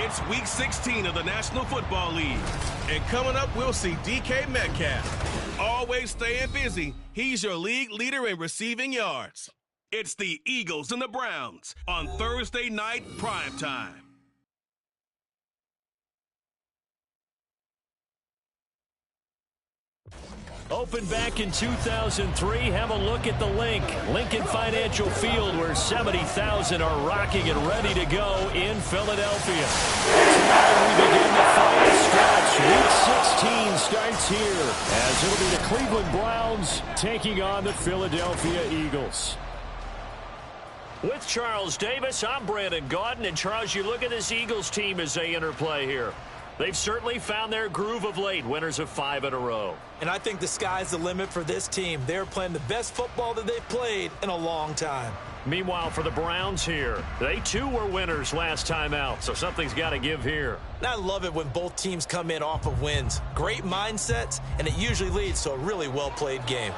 It's Week 16 of the National Football League. And coming up, we'll see DK Metcalf. Always staying busy, he's your league leader in receiving yards. It's the Eagles and the Browns on Thursday night primetime. Opened back in 2003, have a look at the Lincoln Financial Field, where 70,000 are rocking and ready to go in Philadelphia. Tonight we begin the final stretch. Week 16 starts here, as it'll be the Cleveland Browns taking on the Philadelphia Eagles. With Charles Davis, I'm Brandon Gaudin. And Charles, you look at this Eagles team as they enter play here. They've certainly found their groove of late, winners of 5 in a row. And I think the sky's the limit for this team. They're playing the best football that they've played in a long time. Meanwhile, for the Browns here, they too were winners last time out, so something's got to give here. And I love it when both teams come in off of wins. Great mindsets, and it usually leads to a really well-played game.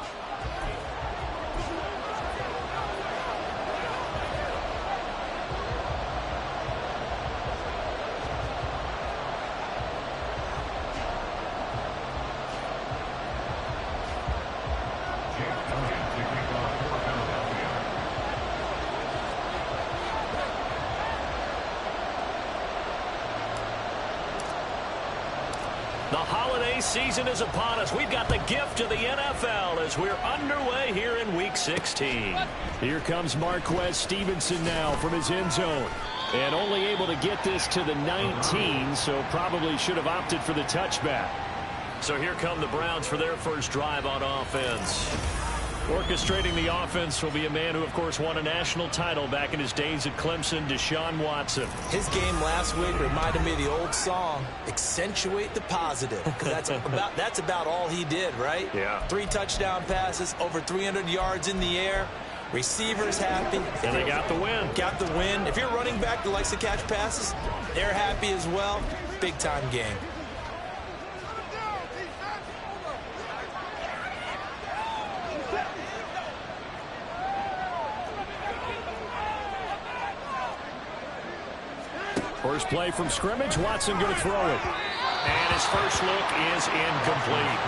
The holiday season is upon us. We've got the gift of the NFL as we're underway here in Week 16. Here comes Marquez Stevenson now from his end zone. And only able to get this to the 19, so probably should have opted for the touchback. So here come the Browns for their first drive on offense. Orchestrating the offense will be a man who, of course, won a national title back in his days at Clemson, Deshaun Watson. His game last week reminded me of the old song, Accentuate the Positive, because that's about all he did, right? Yeah. 3 touchdown passes, over 300 yards in the air. Receivers happy. And they got the win. Got the win. If you're running back that likes to catch passes, they're happy as well. Big-time game. First play from scrimmage, Watson going to throw it. And his first look is incomplete.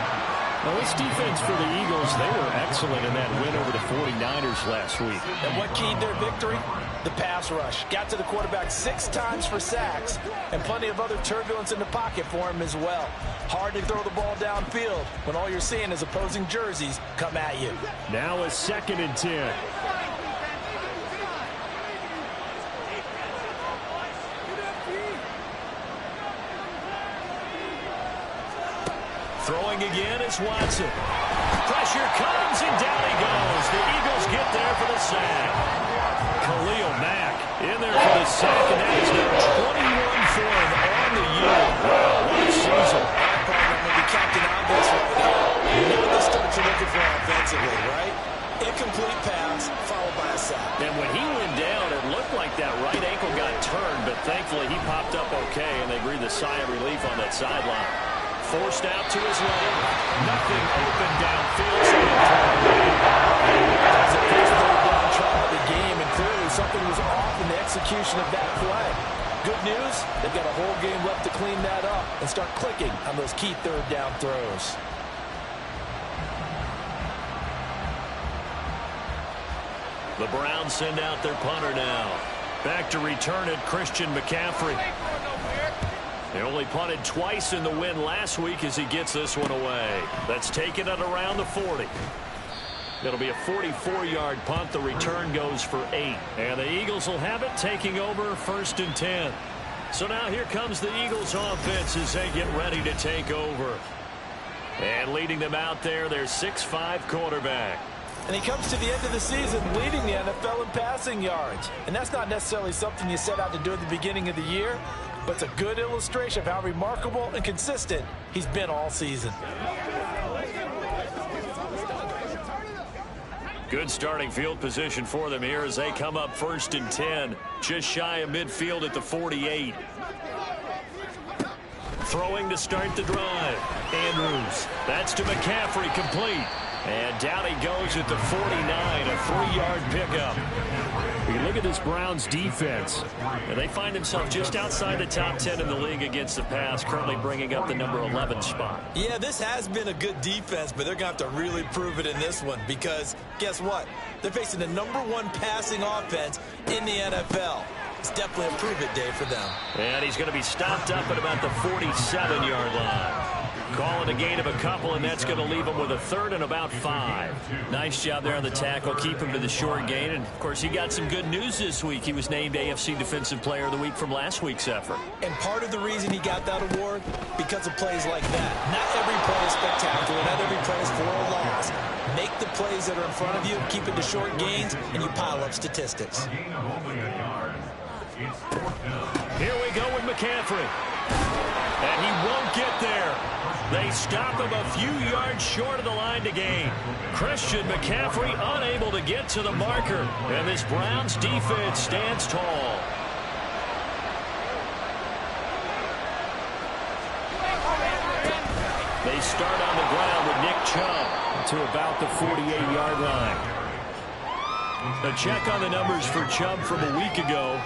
Now, this defense for the Eagles, they were excellent in that win over the 49ers last week. And what keyed their victory? The pass rush. Got to the quarterback 6 times for sacks, and plenty of other turbulence in the pocket for him as well. Hard to throw the ball downfield when all you're seeing is opposing jerseys come at you. Now a 2nd and 10. Throwing again is Watson. Pressure comes, and down he goes. The Eagles get there for the sack. Khalil Mack in there for the sack, and that is now 21 for him on the year. Wow, what a season. I'm going to be captain on this right here. Now the start you're looking for offensively, right? Incomplete pass, followed by a sack. And when he went down, it looked like that right ankle got turned, but thankfully he popped up okay, and they breathed a sigh of relief on that sideline. Forced out to his left. Nothing open downfield. That's the first third-down try of the game, and clearly something was off in the execution of that play. Good news, they've got a whole game left to clean that up and start clicking on those key third-down throws. The Browns send out their punter now. Back to return it, Christian McCaffrey. They only punted twice in the win last week as he gets this one away. That's taken at around the 40. It'll be a 44-yard punt. The return goes for 8. And the Eagles will have it, taking over 1st and 10. So now here comes the Eagles offense as they get ready to take over. And leading them out there, their 6'5" quarterback. And he comes to the end of the season leading the NFL in passing yards. And that's not necessarily something you set out to do at the beginning of the year, but it's a good illustration of how remarkable and consistent he's been all season. Good starting field position for them here as they come up 1st and 10, just shy of midfield at the 48. Throwing to start the drive. Andrews. That's to McCaffrey, complete. And down he goes at the 49, a 3-yard pickup. You can look at this Browns defense. They find themselves just outside the top 10 in the league against the pass, currently bringing up the number 11 spot. Yeah, this has been a good defense, but they're going to have to really prove it in this one because guess what? They're facing the number 1 passing offense in the NFL. It's definitely a prove-it day for them. And he's going to be stopped up at about the 47-yard line. Call it a gain of a couple, and that's going to leave him with a 3rd and about 5. Nice job there on the tackle. Keep him to the short gain. And, of course, he got some good news this week. He was named AFC Defensive Player of the Week from last week's effort. And part of the reason he got that award, because of plays like that. Not every play is spectacular. Not every play is for a loss. Make the plays that are in front of you, keep it to short gains, and you pile up statistics. Here we go with McCaffrey. And he won't get there. They stop him a few yards short of the line to gain. Christian McCaffrey unable to get to the marker. And this Browns defense stands tall. They start on the ground with Nick Chubb to about the 48-yard line. A check on the numbers for Chubb from a week ago.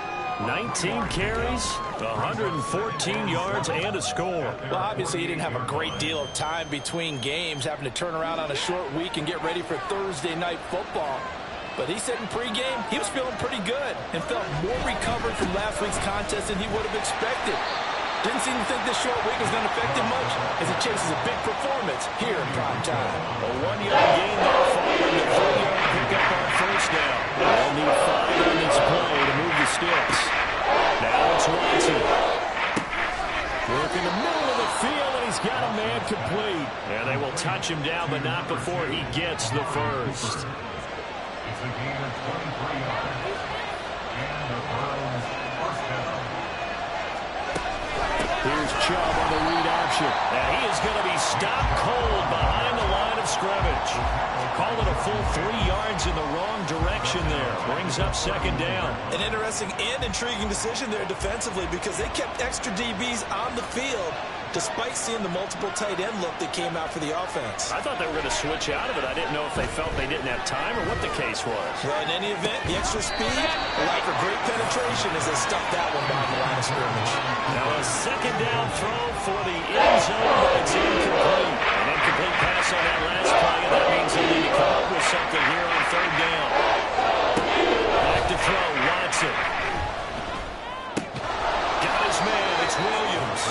19 carries, 114 yards, and a score. Well, obviously, he didn't have a great deal of time between games, having to turn around on a short week and get ready for Thursday night football. But he said in pregame, he was feeling pretty good and felt more recovered from last week's contest than he would have expected. Didn't seem to think this short week was going to affect him much as he chases a big performance here in prime time. A 1-yard gain there following the 3-yard pickup on first down. They'll need 5 on this play to move the sticks. Now it's Watson. Work in the middle of the field, and he's got a man complete. And they will touch him down, but not before he gets the first. It's a gain of 23 yards. And the Browns first down. Here's Chubb on the read option. And he is going to be stopped cold behind the line of scrimmage. Call it a full 3 yards in the wrong direction there. Brings up second down. An interesting and intriguing decision there defensively because they kept extra DBs on the field despite seeing the multiple tight end look that came out for the offense. I thought they were going to switch out of it. I didn't know if they felt they didn't have time or what the case was. Well, in any event, the extra speed allowed for great penetration as they stuffed that one behind the line of scrimmage. Now a second down throw for the end zone, but it's incomplete. An incomplete pass on that last play, and that means they need to come up with something here on third down. Back to throw, Watson. Got his man, it's Williams.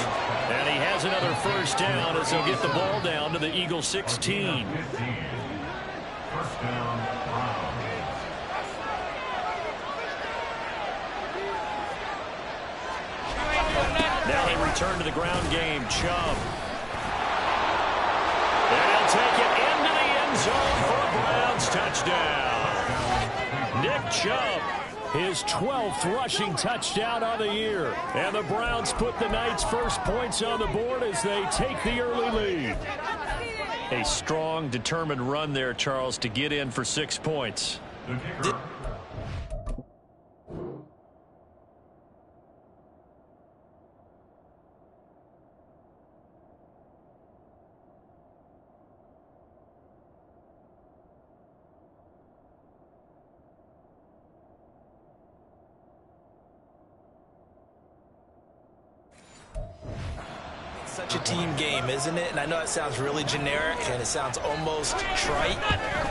And he has another first down as they'll get the ball down to the Eagles 16. First down, Browns. Now they return to the ground game. Chubb. And he'll take it into the end zone for a Browns touchdown. Nick Chubb, his 12th rushing touchdown on the year. And the Browns put the night's first points on the board as they take the early lead. A strong, determined run there, Charles, to get in for 6 points. Such a team game, isn't it? And I know it sounds really generic and it sounds almost trite,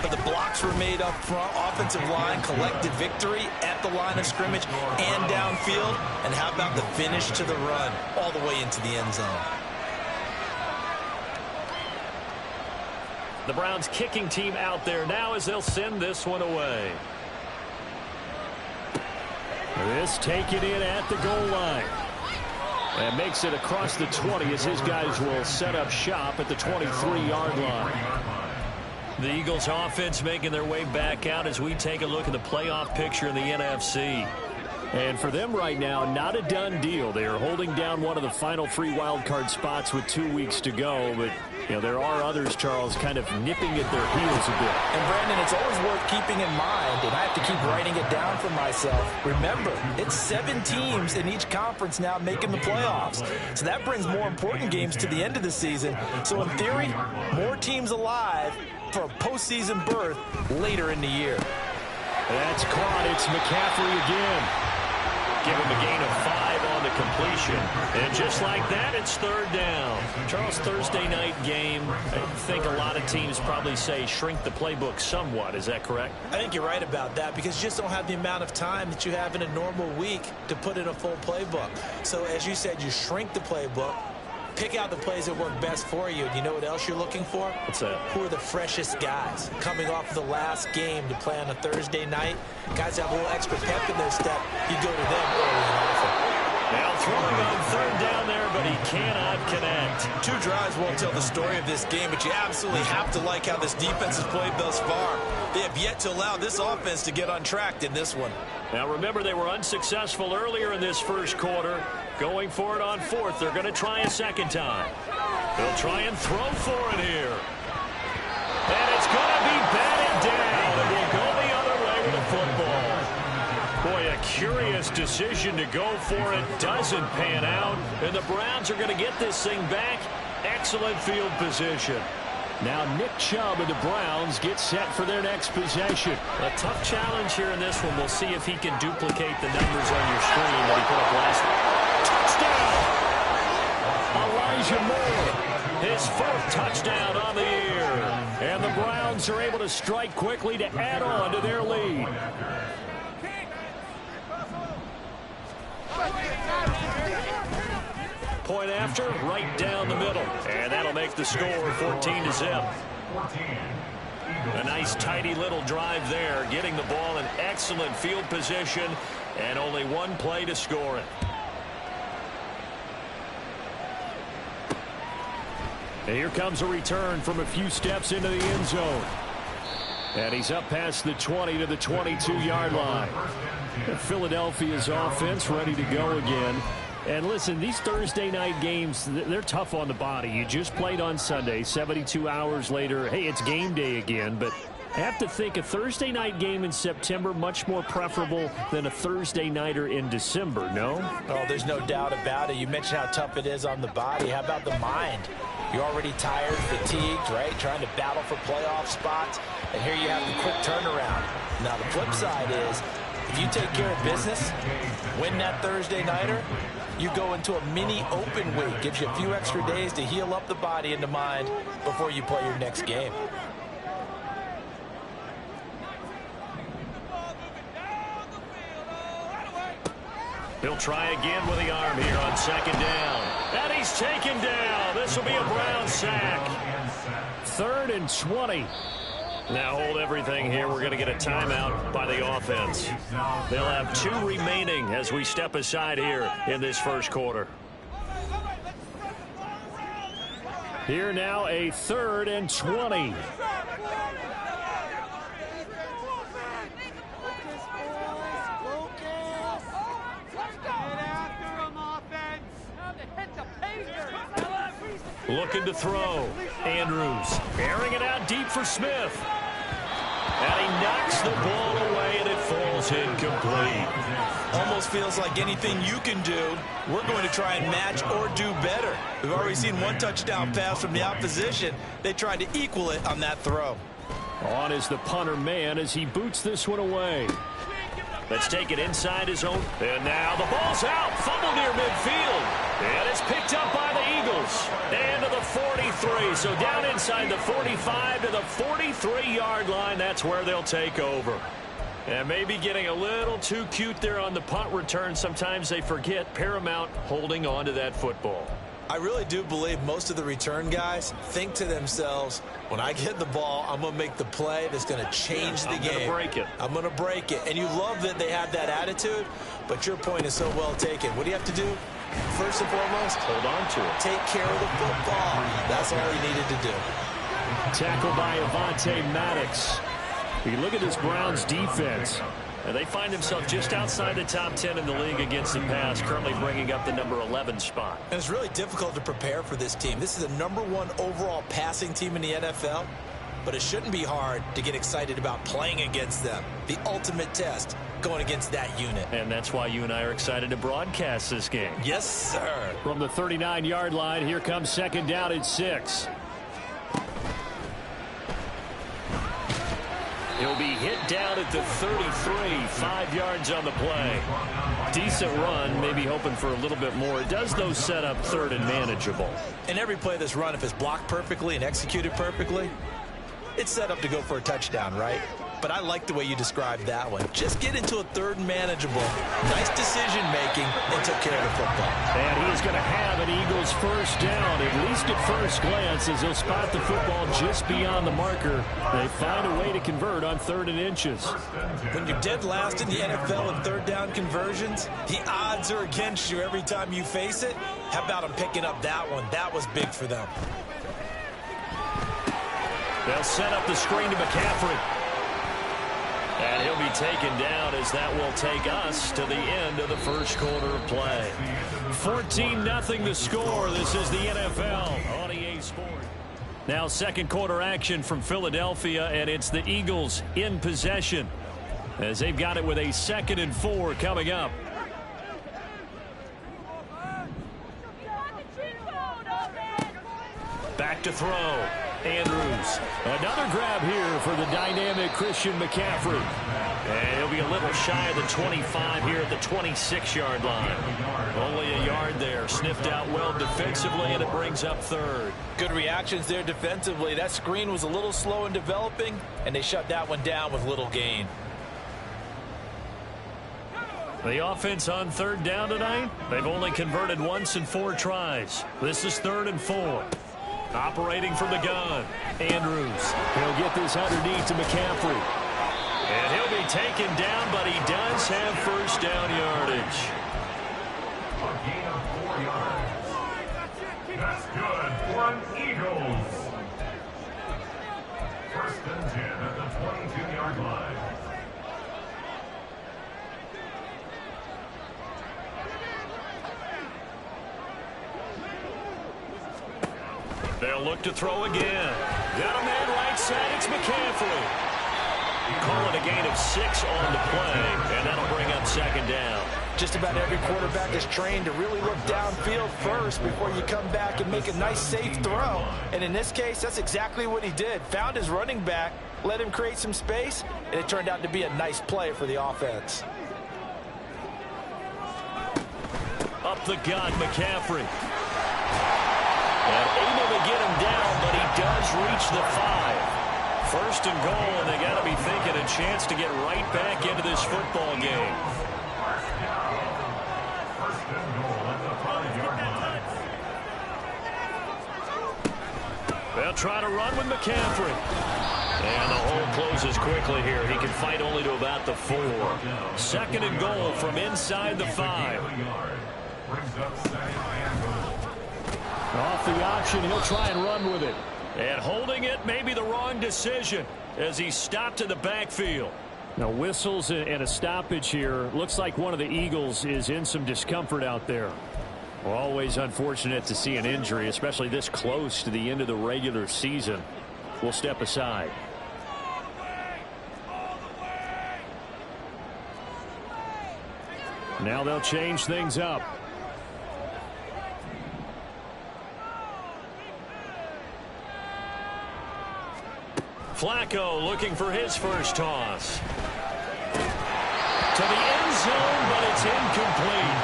but the blocks were made up front. Offensive line collected victory at the line of scrimmage and downfield. And how about the finish to the run all the way into the end zone? The Browns kicking team out there now as they'll send this one away. This take it in at the goal line. And makes it across the 20 as his guys will set up shop at the 23-yard line. The Eagles offense making their way back out as we take a look at the playoff picture in the NFC. And for them right now, not a done deal. They are holding down one of the final 3 wild card spots with 2 weeks to go. But, you know, there are others, Charles, kind of nipping at their heels a bit. And, Brandon, it's always worth keeping in mind, and I have to keep writing it down for myself. Remember, it's 7 teams in each conference now making the playoffs. So that brings more important games to the end of the season. So, in theory, more teams alive for a postseason berth later in the year. That's caught. It's McCaffrey again. Give him a gain of 5 on the completion. And just like that, it's 3rd down. Charles, Thursday night game, I think a lot of teams probably say shrink the playbook somewhat. Is that correct? I think you're right about that because you just don't have the amount of time that you have in a normal week to put in a full playbook. So as you said, you shrink the playbook. Pick out the plays that work best for you. And you know what else you're looking for? What's that? Who are the freshest guys coming off the last game to play on a Thursday night? Guys have a little extra pep in their step. You go to them early and often. Now throwing on 3rd down there, but he cannot connect. 2 drives won't tell the story of this game, but you absolutely have to like how this defense has played thus far. They have yet to allow this offense to get untracked in this one. Now remember, they were unsuccessful earlier in this first quarter. Going for it on 4th. They're going to try a second time. They'll try and throw for it here. And it's going to be batted down. It will go the other way with the football. Boy, a curious decision to go for it. Doesn't pan out. And the Browns are going to get this thing back. Excellent field position. Now Nick Chubb and the Browns get set for their next possession. A tough challenge here in this one. We'll see if he can duplicate the numbers on your screen that he put up last week. Touchdown! Elijah Moore, his 4th touchdown on the year. And the Browns are able to strike quickly to add on to their lead. Point after, right down the middle. And that'll make the score 14-0. A nice, tidy little drive there, getting the ball in excellent field position, and only 1 play to score it. And here comes a return from a few steps into the end zone. And he's up past the 20 to the 22-yard line. Philadelphia's offense ready to go again. And listen, these Thursday night games, they're tough on the body. You just played on Sunday, 72 hours later. Hey, it's game day again, but I have to think a Thursday night game in September much more preferable than a Thursday nighter in December, no? Oh, there's no doubt about it. You mentioned how tough it is on the body. How about the mind? You're already tired, fatigued, right? Trying to battle for playoff spots. And here you have the quick turnaround. Now, the flip side is, if you take care of business, win that Thursday nighter, you go into a mini open week. Gives you a few extra days to heal up the body and the mind before you play your next game. He'll try again with the arm here on 2nd down. And he's taken down. This will be a Brown sack. 3rd and 20. Now hold everything here. We're going to get a timeout by the offense. They'll have 2 remaining as we step aside here in this first quarter. Here now a 3rd and 20. Looking to throw. Andrews airing it out deep for Smith. And he knocks the ball away, and it falls incomplete. Almost feels like anything you can do, we're going to try and match or do better. We've already seen 1 touchdown pass from the opposition. They tried to equal it on that throw. On is the punter man as he boots this one away. Let's take it inside his own. And now the ball's out. Fumble near midfield. And it's picked up by the Eagles. And to the 43. So down inside the 45 to the 43-yard line. That's where they'll take over. And maybe getting a little too cute there on the punt return. Sometimes they forget paramount holding on to that football. I really do believe most of the return guys think to themselves, when I get the ball, I'm going to make the play that's going to change the game. I'm going to break it. I'm going to break it. And you love that they have that attitude, but your point is so well taken. What do you have to do? First and foremost, hold on to it. Take care of the football. That's all he needed to do. Tackled by Avonte Maddox. You look at this Browns defense. And they find themselves just outside the top 10 in the league against the pass, currently bringing up the number 11 spot. And it's really difficult to prepare for this team. This is the #1 overall passing team in the NFL, but it shouldn't be hard to get excited about playing against them. The ultimate test, going against that unit. And that's why you and I are excited to broadcast this game. Yes, sir. From the 39-yard line, here comes second down at 6. He'll be hit down at the 33, 5 yards on the play. Decent run, maybe hoping for a little bit more. It does, though, set up third and manageable. And every play of this run, if it's blocked perfectly and executed perfectly, it's set up to go for a touchdown, right? But I like the way you described that one. Just get into a third and manageable. Nice decision-making and took care of the football. And he is going to have an Eagles first down, at least at first glance, as he'll spot the football just beyond the marker. They find a way to convert on 3rd and inches. When you're dead last in the NFL in third down conversions, the odds are against you every time you face it. How about them picking up that one? That was big for them. They'll set up the screen to McCaffrey. And he'll be taken down as that will take us to the end of the first quarter of play. 14-0 the score. This is the NFL on EA Sports. Now second quarter action from Philadelphia, and it's the Eagles in possession as they've got it with a 2nd and 4 coming up. Back to throw. Andrews. Another grab here for the dynamic Christian McCaffrey. And he'll be a little shy of the 25 here at the 26-yard line. Only a yard there. Sniffed out well defensively, and it brings up 3rd. Good reactions there defensively. That screen was a little slow in developing, and they shut that one down with little gain. The offense on 3rd down tonight, they've only converted once in 4 tries. This is 3rd and 4. Operating from the gun, Andrews. He'll get this underneath to McCaffrey. And he'll be taken down, but he does have first down yardage. A gain of 4 yards. That's good for an Eagles. 1st and 10 at the 22-yard line. They'll look to throw again. Got a man right side. It's McCaffrey. Call it a gain of 6 on the play, and that'll bring up 2nd down. Just about every quarterback is trained to really look downfield first before you come back and make a nice, safe throw. And in this case, that's exactly what he did. Found his running back, let him create some space, and it turned out to be a nice play for the offense. Up the gut, McCaffrey. And able to get him down, but he does reach the 5. 1st and goal, and they got to be thinking a chance to get right back into this football game. 1st and goal at the 5-yard line. They'll try to run with McCaffrey. And the hole closes quickly here. He can fight only to about the 4. 2nd and goal from inside the 5. Off the option, he'll try and run with it. And holding it may be the wrong decision as he stopped in the backfield. Now whistles and a stoppage here. Looks like one of the Eagles is in some discomfort out there. Well, always unfortunate to see an injury, especially this close to the end of the regular season. We'll step aside. Now they'll change things up. Flacco looking for his first toss. To the end zone, but it's incomplete.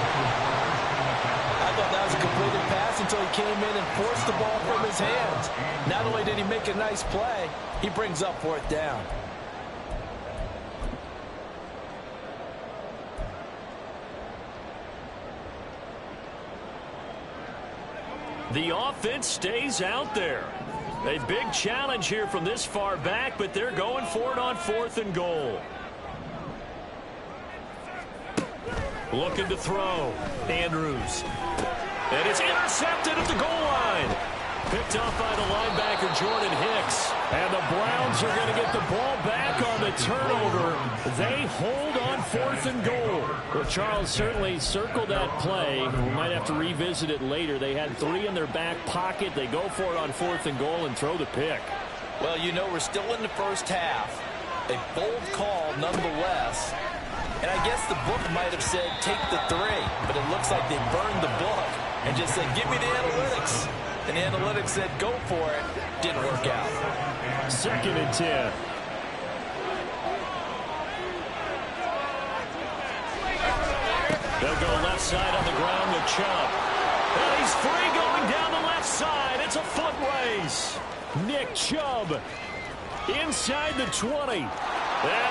I thought that was a completed pass until he came in and forced the ball from his hands. Not only did he make a nice play, he brings up 4th down. The offense stays out there. A big challenge here from this far back, but they're going for it on 4th and goal. Looking to throw. Andrews. And it's intercepted at the goal line. Picked off by the linebacker, Jordan Hicks. And the Browns are going to get the ball back on the turnover. They hold on 4th and goal. Well, Charles certainly circled that play. We might have to revisit it later. They had 3 in their back pocket. They go for it on 4th and goal and throw the pick. Well, you know, we're still in the first half. A bold call nonetheless. And I guess the book might have said take the 3, but it looks like they burned the book and just said give me the analytics. And the analytics said go for it. Didn't work out. 2nd and 10. They'll go left side on the ground with Chubb. And he's free going down the left side. It's a foot race. Nick Chubb inside the 20. And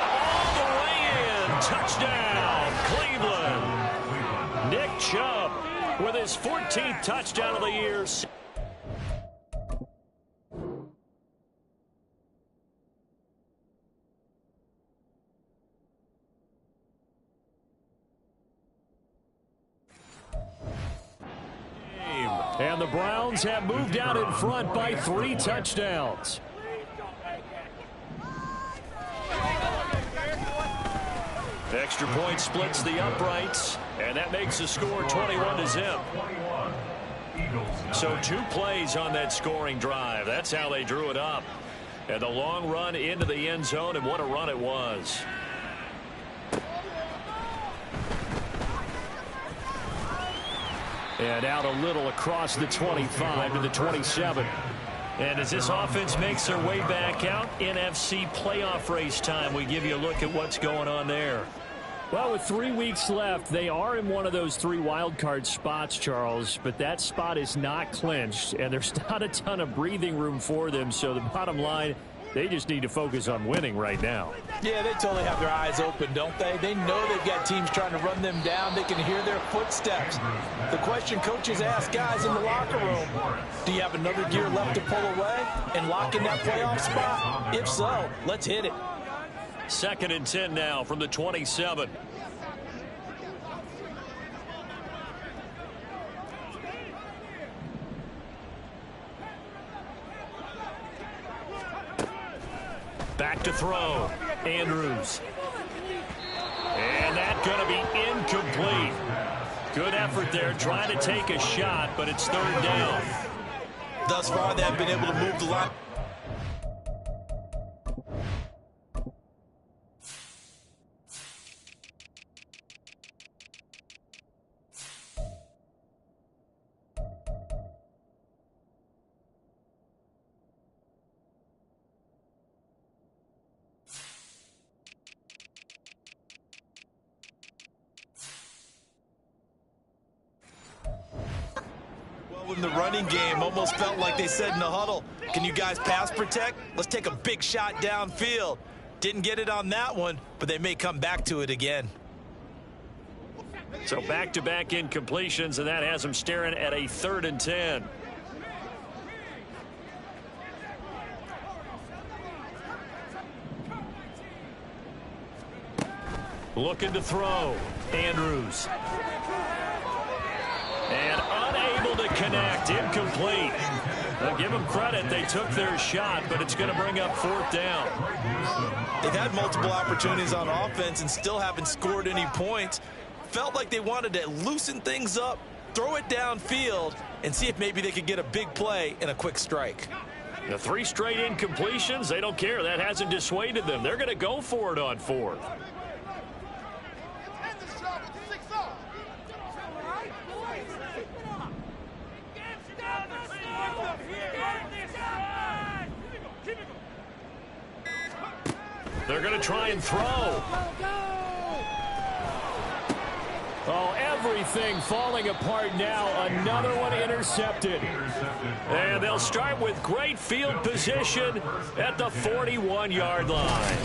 all the way in. Touchdown, Cleveland. Nick Chubb with his 14th touchdown of the year. And the Browns have moved out in front by 3 touchdowns. The extra point splits the uprights, and that makes the score 21-0. So 2 plays on that scoring drive. That's how they drew it up. And the long run into the end zone, and what a run it was. And out a little across the 25 to the 27. And as this offense makes their way back out, NFC playoff race time, we give you a look at what's going on there. Well, with 3 weeks left, they are in one of those 3 wild card spots, Charles, but that spot is not clinched, and there's not a ton of breathing room for them. So the bottom line, they just need to focus on winning right now. Yeah, they totally have their eyes open, don't they? They know they've got teams trying to run them down. They can hear their footsteps. The question coaches ask guys in the locker room, do you have another gear left to pull away and lock in that playoff spot? If so, let's hit it. 2nd and 10 now from the 27. Back to throw. Andrews. And that's going to be incomplete. Good effort there trying to take a shot, but it's 3rd down. Thus far, they have been able to move the line. In the running game, almost felt like they said in the huddle, can you guys pass protect? Let's take a big shot downfield. Didn't get it on that one, but they may come back to it again. So back-to-back incompletions, and that has them staring at a 3rd and 10. Looking to throw. Andrews. And unable to connect. Incomplete. Now give them credit. They took their shot, but it's going to bring up 4th down. They've had multiple opportunities on offense and still haven't scored any points. Felt like they wanted to loosen things up, throw it downfield, and see if maybe they could get a big play and a quick strike. The 3 straight incompletions, they don't care. That hasn't dissuaded them. They're going to go for it on 4th. They're going to try and throw. Oh, everything falling apart now. Another one intercepted. And they'll start with great field position at the 41-yard line.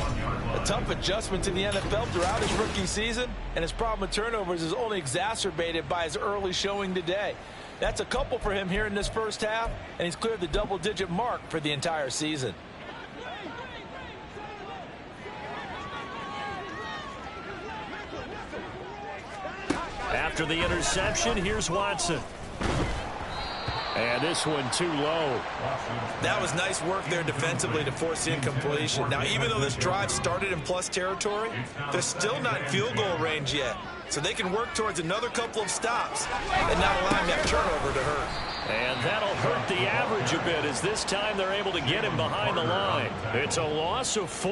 A tough adjustment to the NFL throughout his rookie season, and his problem with turnovers is only exacerbated by his early showing today. That's a couple for him here in this first half, and he's cleared the double-digit mark for the entire season. After the interception, here's Watson. And this one too low. That was nice work there defensively to force the incompletion. Now, even though this drive started in plus territory, they're still not in field goal range yet. So they can work towards another couple of stops and not allowing that turnover to hurt. And that'll hurt the average a bit as this time they're able to get him behind the line. It's a loss of 4.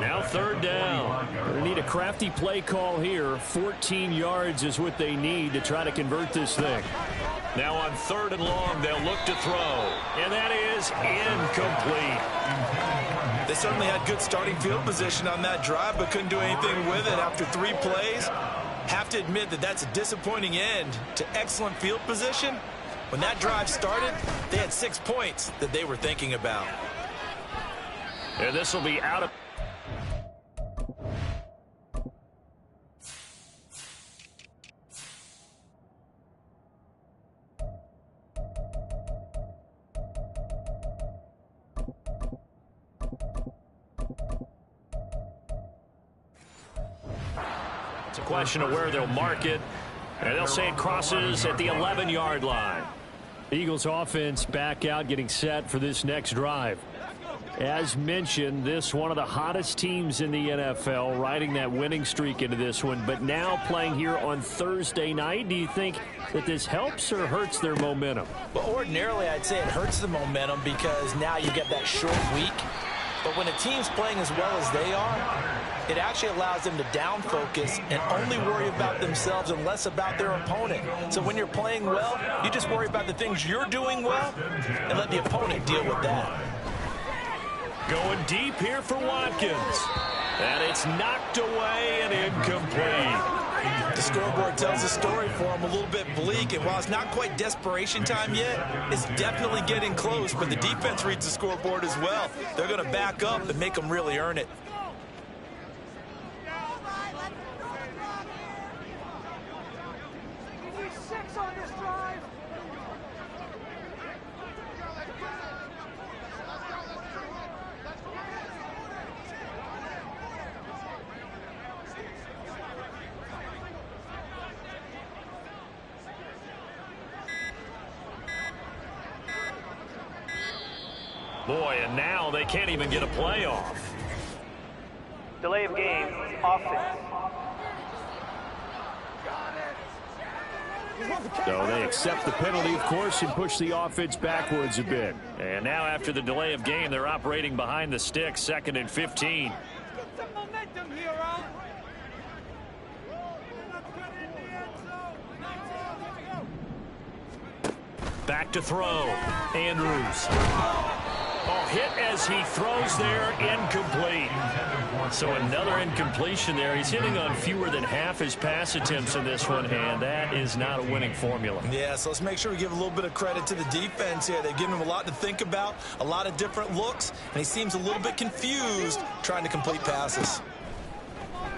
Now 3rd down. They need a crafty play call here. 14 yards is what they need to try to convert this thing. Now on 3rd and long, they'll look to throw. And that is incomplete. They certainly had good starting field position on that drive, but couldn't do anything with it after 3 plays. Have to admit that that's a disappointing end to excellent field position. When that drive started, they had 6 points that they were thinking about. And this will be out of... It's a question of where they'll mark it. And they'll say it crosses at the 11-yard line. Eagles offense back out, getting set for this next drive. As mentioned, this one of the hottest teams in the NFL, riding that winning streak into this one, but now playing here on Thursday night. Do you think that this helps or hurts their momentum? Well, ordinarily, I'd say it hurts the momentum because now you get that short week. But when a team's playing as well as they are, it actually allows them to down focus and only worry about themselves and less about their opponent. So when you're playing well, you just worry about the things you're doing well and let the opponent deal with that. Going deep here for Watkins. And it's knocked away and incomplete. The scoreboard tells a story for him, a little bit bleak, and while it's not quite desperation time yet, it's definitely getting close, but the defense reads the scoreboard as well. They're going to back up and make them really earn it. Boy, and now they can't even get a playoff. Delay of game, offense. So they accept the penalty, of course, and push the offense backwards a bit. And now after the delay of game, they're operating behind the stick, 2nd and 15. Back to throw. Andrews. Oh, hit as he throws there, incomplete. So another incompletion there. He's hitting on fewer than half his pass attempts in this one, and that is not a winning formula. Yeah, so let's make sure we give a little bit of credit to the defense here. They've given him a lot to think about, a lot of different looks, and he seems a little bit confused trying to complete passes.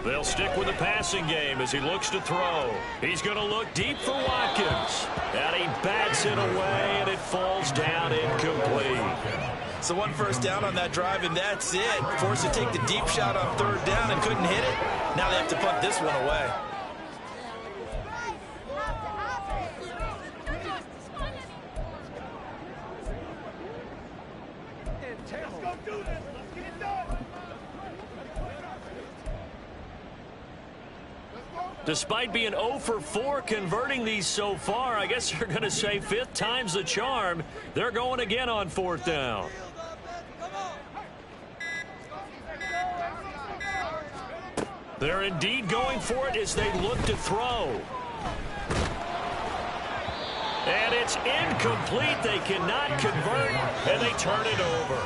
They'll stick with the passing game as he looks to throw. He's going to look deep for Watkins. And he bats it away, and it falls down incomplete. So 1 first down on that drive, and that's it. Forced to take the deep shot on 3rd down and couldn't hit it. Now they have to punt this one away. Despite being 0 for 4 converting these so far, I guess they're going to say 5th time's the charm. They're going again on 4th down. They're indeed going for it as they look to throw. And it's incomplete. They cannot convert, and they turn it over.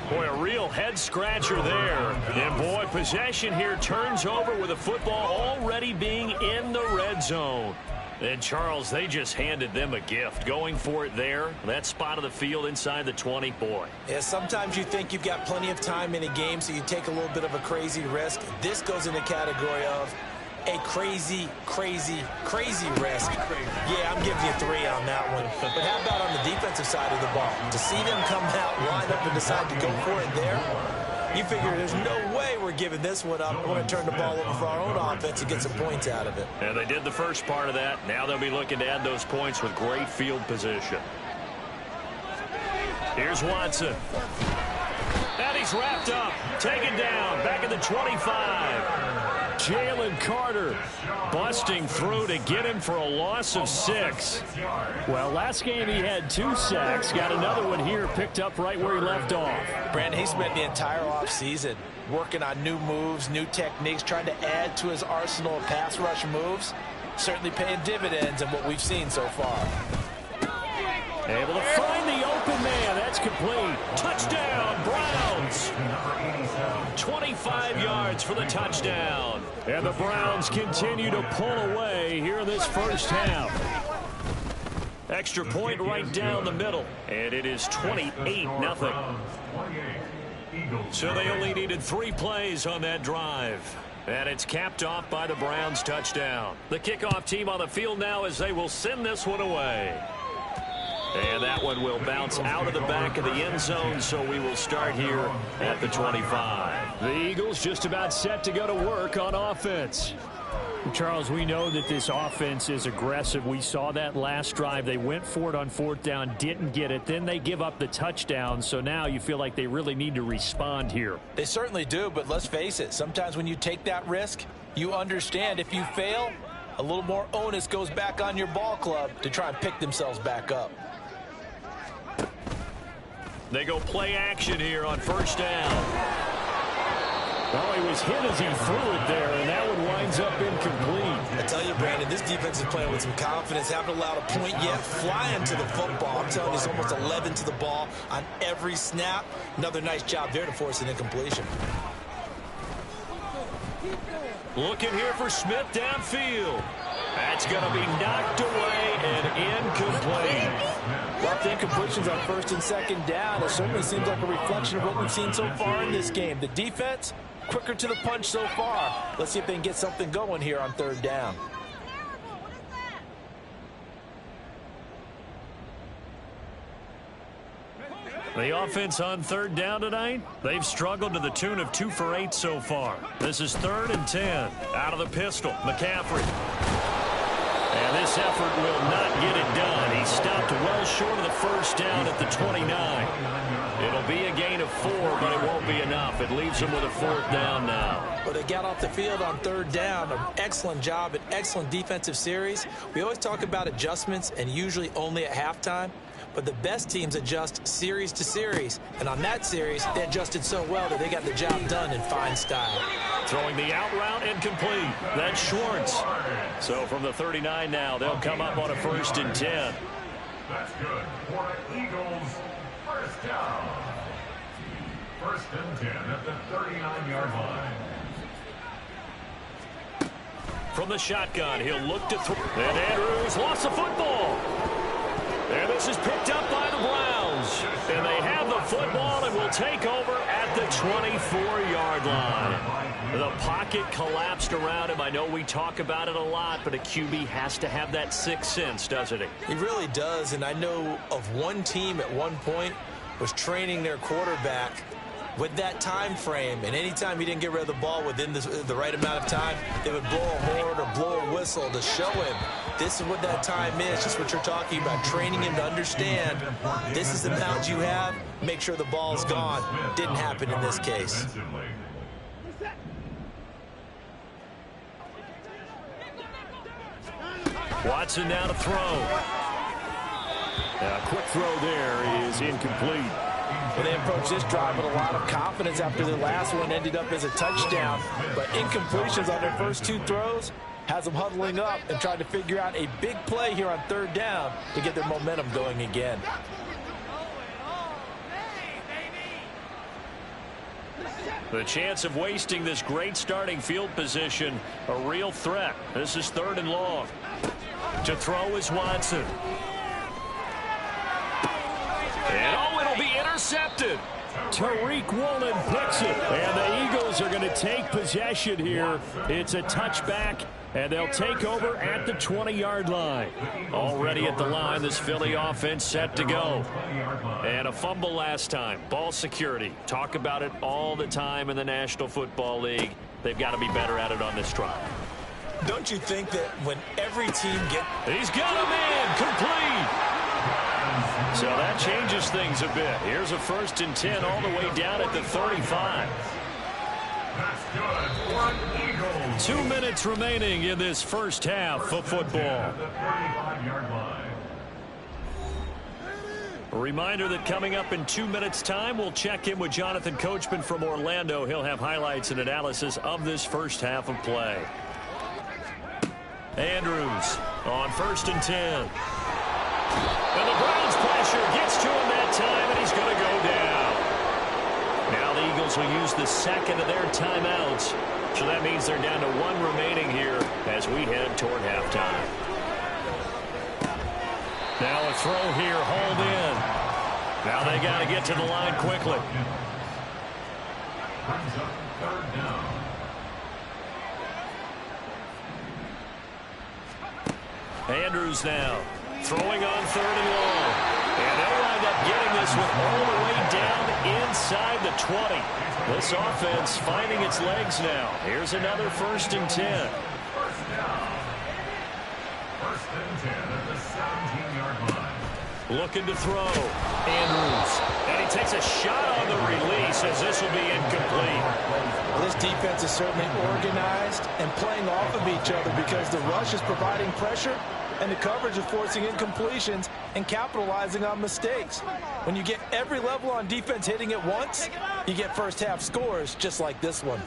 Boy, a real head-scratcher there. And, boy, possession here turns over with the football already being in the red zone. And, Charles, they just handed them a gift. Going for it there, that spot of the field inside the 20, boy. Yeah, sometimes you think you've got plenty of time in a game, so you take a little bit of a crazy risk. This goes in the category of a crazy, crazy, crazy risk. Yeah, I'm giving you 3 on that one. But how about on the defensive side of the ball? To see them come out, line up, and decide to go for it there, you figure there's no way we're giving this one up. We're going to turn the ball over for our own offense and get some points out of it. And they did the first part of that. Now they'll be looking to add those points with great field position. Here's Watson. And he's wrapped up. Taken down. Back at the 25. Jalen Carter busting through to get him for a loss of 6. Well, last game he had 2 sacks. Got another one here, picked up right where he left off. Brandon, he spent the entire offseason working on new moves, new techniques, trying to add to his arsenal of pass rush moves. Certainly paying dividends in what we've seen so far. Able to find the open man. That's complete. Touchdown, Browns. 25 yards for the touchdown. And the Browns continue to pull away here in this first half. Extra point right down the middle. And it is 28-0. So they only needed 3 plays on that drive. And it's capped off by the Browns touchdown. The kickoff team on the field now as they will send this one away. And that one will bounce out of the back of the end zone, so we will start here at the 25. The Eagles just about set to go to work on offense. Charles, we know that this offense is aggressive. We saw that last drive. They went for it on 4th down, didn't get it. Then they give up the touchdown, so now you feel like they really need to respond here. They certainly do, but let's face it. Sometimes when you take that risk, you understand if you fail, a little more onus goes back on your ball club to try and pick themselves back up. They go play action here on 1st down. Oh, he was hit as he threw it there, and that one winds up incomplete. I tell you, Brandon, this defense is playing with some confidence. Haven't allowed a point yet. Flying to the football. I'm telling you, it's almost 11 to the ball on every snap. Another nice job there to force an incompletion. Looking here for Smith downfield. That's going to be knocked away and incomplete. Lots of incompletions on 1st and 2nd down. It certainly seems like a reflection of what we've seen so far in this game. The defense, quicker to the punch so far. Let's see if they can get something going here on 3rd down. The offense on 3rd down tonight, they've struggled to the tune of 2 for 8 so far. This is 3rd and 10. Out of the pistol, McCaffrey. And this effort will not get it done. He stopped well short of the 1st down at the 29. It'll be a gain of 4, but it won't be enough. It leaves him with a 4th down now. But they got off the field on 3rd down. An excellent job, an excellent defensive series. We always talk about adjustments and usually only at halftime. But the best teams adjust series to series. And on that series, they adjusted so well that they got the job done in fine style. Throwing the out route incomplete. That's Schwartz. So from the 39 now, they'll come up on a 1st and 10. That's good for the Eagles. 1st down. 1st and 10 at the 39-yard line. From the shotgun, he'll look to throw. And Andrews lost the football. And this is picked up by the Browns. And they have the football and will take over at the 24-yard line. The pocket collapsed around him. I know we talk about it a lot, but a QB has to have that 6th sense, doesn't he? He really does, and I know of one team at one point was training their quarterback with that time frame, and anytime he didn't get rid of the ball within the right amount of time, they would blow a horn or blow a whistle to show him this is what that time is, just what you're talking about, training him to understand this is the amount you have, make sure the ball's gone. Didn't happen in this case. Watson now to throw. A quick throw there is incomplete. Well, they approached this drive with a lot of confidence after the last one ended up as a touchdown. But incompletions on their first 2 throws has them huddling up and trying to figure out a big play here on 3rd down to get their momentum going again. The chance of wasting this great starting field position, a real threat. This is 3rd and long. To throw is Watson. And oh, it'll be intercepted. Tariq Woolen picks it. And the Eagles are going to take possession here. It's a touchback, and they'll take over at the 20-yard line. Already at the line, this Philly offense set to go. And a fumble last time. Ball security. Talk about it all the time in the National Football League. They've got to be better at it on this drive. Don't you think that when every team He's got a man complete. So that changes things a bit. Here's a 1st and 10 all the way down at the 35. That's good for an Eagles. 2 minutes remaining in this first half of football. At the 35-yard line. A reminder that coming up in 2 minutes' time, we'll check in with Jonathan Coachman from Orlando. He'll have highlights and analysis of this first half of play. Andrews on 1st and 10. And the Browns pressure gets to him that time, and he's going to go down. Now the Eagles will use the second of their timeouts. So that means they're down to 1 remaining here as we head toward halftime. Now a throw here, hauled in. Now they got to get to the line quickly. Brings up 3rd down. Andrews now throwing on 3rd and long. And they'll wind up getting this one all the way down inside the 20. This offense finding its legs now. Here's another 1st and 10. 1st down. 1st and 10 at the 17-yard line. Looking to throw. Andrews. And he takes a shot on the release as this will be incomplete. Well, this defense is certainly organized and playing off of each other because the rush is providing pressure and the coverage is forcing incompletions and capitalizing on mistakes. When you get every level on defense hitting at once, you get first half scores just like this one.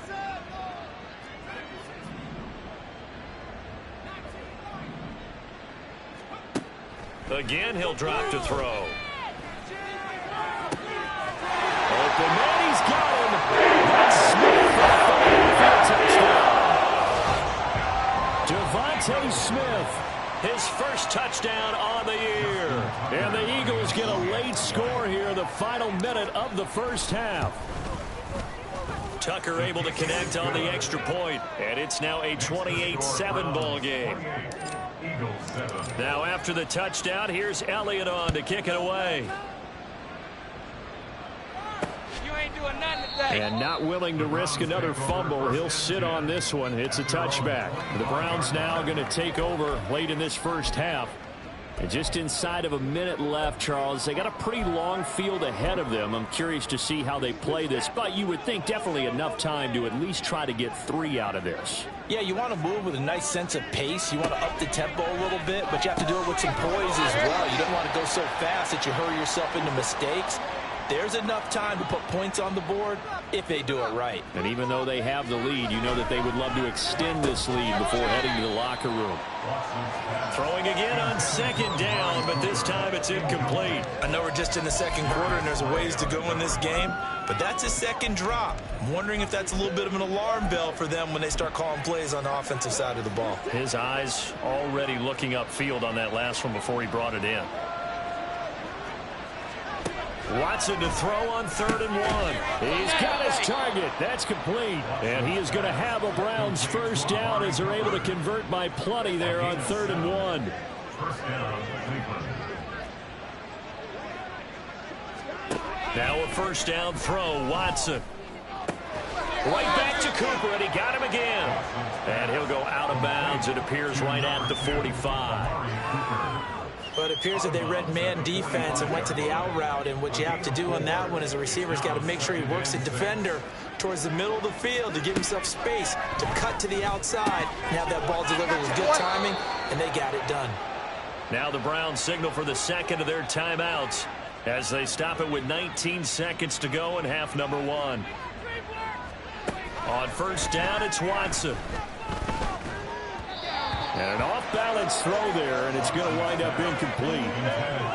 Again, he'll drop to throw. Open man, he's got him. That's Smith for a touchdown. Devontae Smith, his first touchdown on the year. And the Eagles get a late score here in the final minute of the first half. Tucker able to connect on the extra point, and it's now a 28-7 ball game. Now after the touchdown, here's Elliott on to kick it away. And not willing to risk another fumble. He'll sit on this one. It's a touchback. The Browns now going to take over late in this first half. And just inside of a minute left, Charles, they got a pretty long field ahead of them. I'm curious to see how they play this, but you would think definitely enough time to at least try to get 3 out of this. Yeah, you want to move with a nice sense of pace. You want to up the tempo a little bit, but you have to do it with some poise as well. You don't want to go so fast that you hurry yourself into mistakes. There's enough time to put points on the board if they do it right. And even though they have the lead, you know that they would love to extend this lead before heading to the locker room. Throwing again on 2nd down, but this time it's incomplete. I know we're just in the 2nd quarter and there's a ways to go in this game, but that's a 2nd drop. I'm wondering if that's a little bit of an alarm bell for them when they start calling plays on the offensive side of the ball. His eyes already looking upfield on that last one before he brought it in. Watson to throw on 3rd and 1. He's got his target. That's complete. And he is going to have a Browns first down as they're able to convert by plenty there on 3rd and 1. First down, Cleveland. Now a first down throw, Watson. Right back to Cooper, and he got him again. And he'll go out of bounds. It appears right at the 45. But it appears that they read man defense and went to the out route, and what you have to do on that one is the receiver's got to make sure he works the defender towards the middle of the field to give himself space to cut to the outside and have that ball delivered with good timing, and they got it done. Now the Browns signal for the second of their timeouts as they stop it with 19 seconds to go in half number 1. On first down, it's Watson. And an off-balance throw there, and it's going to wind up incomplete.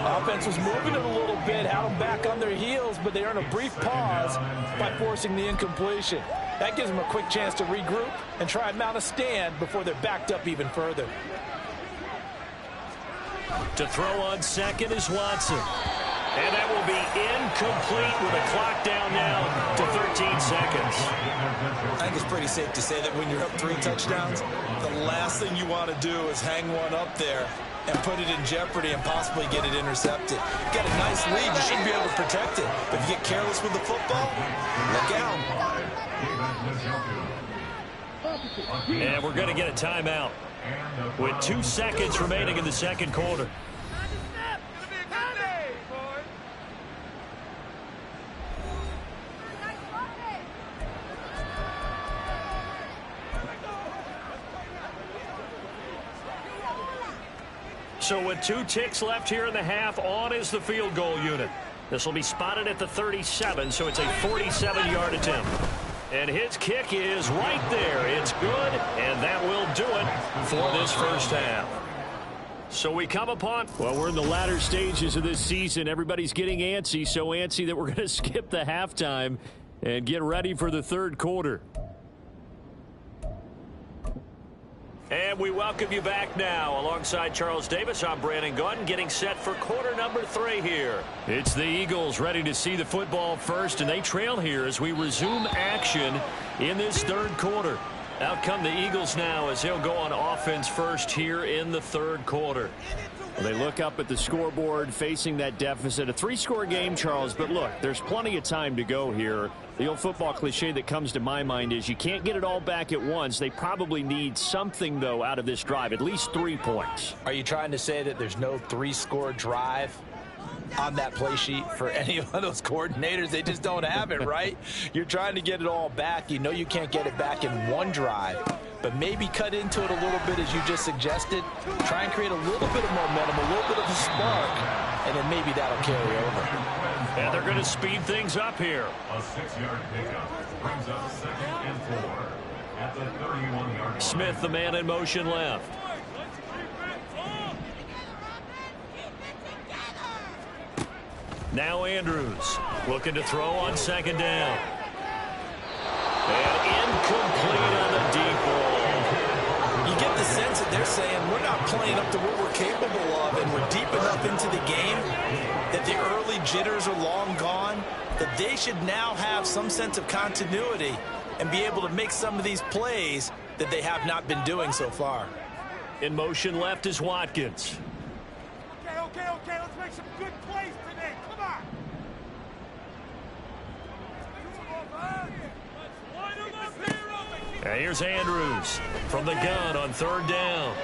Offense was moving it a little bit, had them back on their heels, but they earn a brief pause by forcing the incompletion. That gives them a quick chance to regroup and try and mount a stand before they're backed up even further. To throw on second is Watson. And that will be incomplete with a clock down now to 13 seconds. I think it's pretty safe to say that when you're up 3 touchdowns, the last thing you want to do is hang one up there and put it in jeopardy and possibly get it intercepted. You got a nice lead, you should be able to protect it. But if you get careless with the football, look out. And we're going to get a timeout with 2 seconds remaining in the second quarter. So with 2 ticks left here in the half, on is the field goal unit. This will be spotted at the 37, so it's a 47-yard attempt. And his kick is right there. It's good, and that will do it for this first half. So we come upon... Well, we're in the latter stages of this season. Everybody's getting antsy, so antsy that we're going to skip the halftime and get ready for the third quarter. And we welcome you back now. Alongside Charles Davis, I'm Brandon Gunn, getting set for quarter number 3 here. It's the Eagles ready to see the football first, and they trail here as we resume action in this third quarter. Out come the Eagles now as they'll go on offense first here in the third quarter. Well, they look up at the scoreboard facing that deficit. A 3-score game, Charles, but look, there's plenty of time to go here. The old football cliche that comes to my mind is you can't get it all back at once. They probably need something, though, out of this drive, at least 3 points. Are you trying to say that there's no 3-score drive on that play sheet for any of those coordinators? They just don't have it, right? You're trying to get it all back. You know you can't get it back in one drive, but maybe cut into it a little bit as you just suggested. Try and create a little bit of momentum, a little bit of a spark, and then maybe that'll carry over. And they're going to speed things up here. A 6-yard pickup brings up 2nd and 4 at the 31-yard line. Smith, the man in motion left. Now Andrews looking to throw on 2nd down. And incomplete on the deep ball. You get the sense that they're saying we're not playing up to what we're capable of, and we're deep enough into the game that the early jitters are long gone, that they should now have some sense of continuity and be able to make some of these plays that they have not been doing so far. In motion left is Watkins. Okay, let's make some good plays today. Come on. And here's Andrews from the gun on 3rd down.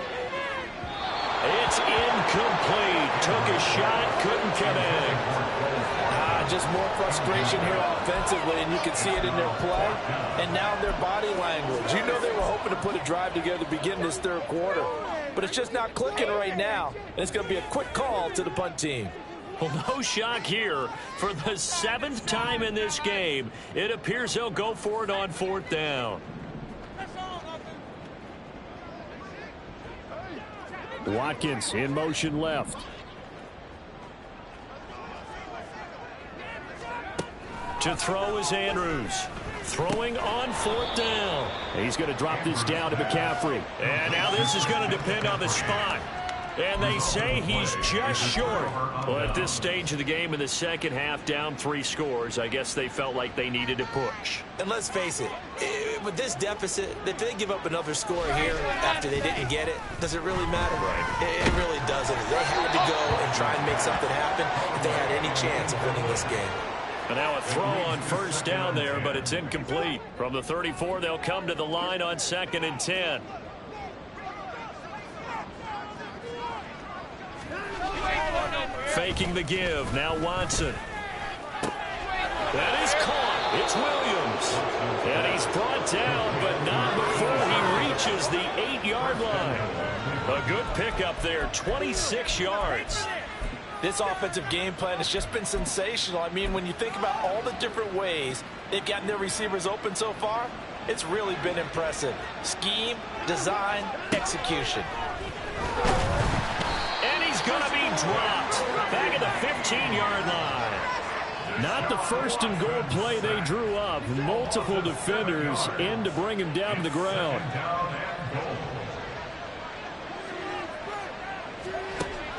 It's incomplete. Took a shot, couldn't connect. Just more frustration here offensively, and you can see it in their play and now their body language. You know they were hoping to put a drive together to begin this third quarter, but it's just not clicking right now, and it's going to be a quick call to the punt team. Well, no shock here. For the 7th time in this game, it appears they'll go for it on 4th down. Watkins in motion left. To throw is Andrews. Throwing on 4th down. He's going to drop this down to McCaffrey. And now this is going to depend on the spot. And they say he's just short. Well, at this stage of the game in the second half, down 3 scores, I guess they felt like they needed to push. And let's face it, with this deficit, if they give up another score here after they didn't get it, does it really matter? Right. It really doesn't. They had to go and try and make something happen if they had any chance of winning this game. And now a throw on 1st down there, but it's incomplete. From the 34, they'll come to the line on 2nd and 10. Faking the give. Now Watson. That is caught. It's Williams. And he's brought down, but not before he reaches the 8-yard line. A good pickup there, 26 yards. This offensive game plan has just been sensational. I mean, when you think about all the different ways they've gotten their receivers open so far, it's really been impressive. Scheme, design, execution. And he's going to be dropped back at the 15-yard line. Not the first and goal play they drew up. Multiple defenders in to bring him down to the ground.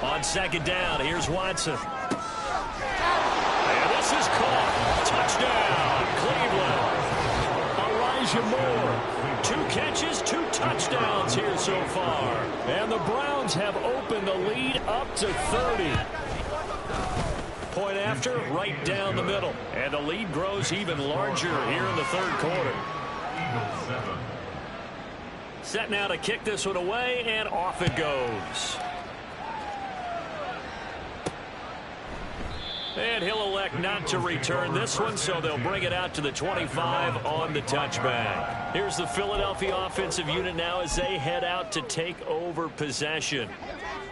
On 2nd down, here's Watson. And this is caught. Touchdown, Cleveland. Elijah Moore. 2 catches, 2 touchdowns here so far. And the Browns have opened the lead up to 30. Point after, right down the middle. And the lead grows even larger here in the third quarter. Set now to kick this one away, and off it goes. And he'll elect not to return this one, so they'll bring it out to the 25 on the touchback. Here's the Philadelphia offensive unit now as they head out to take over possession.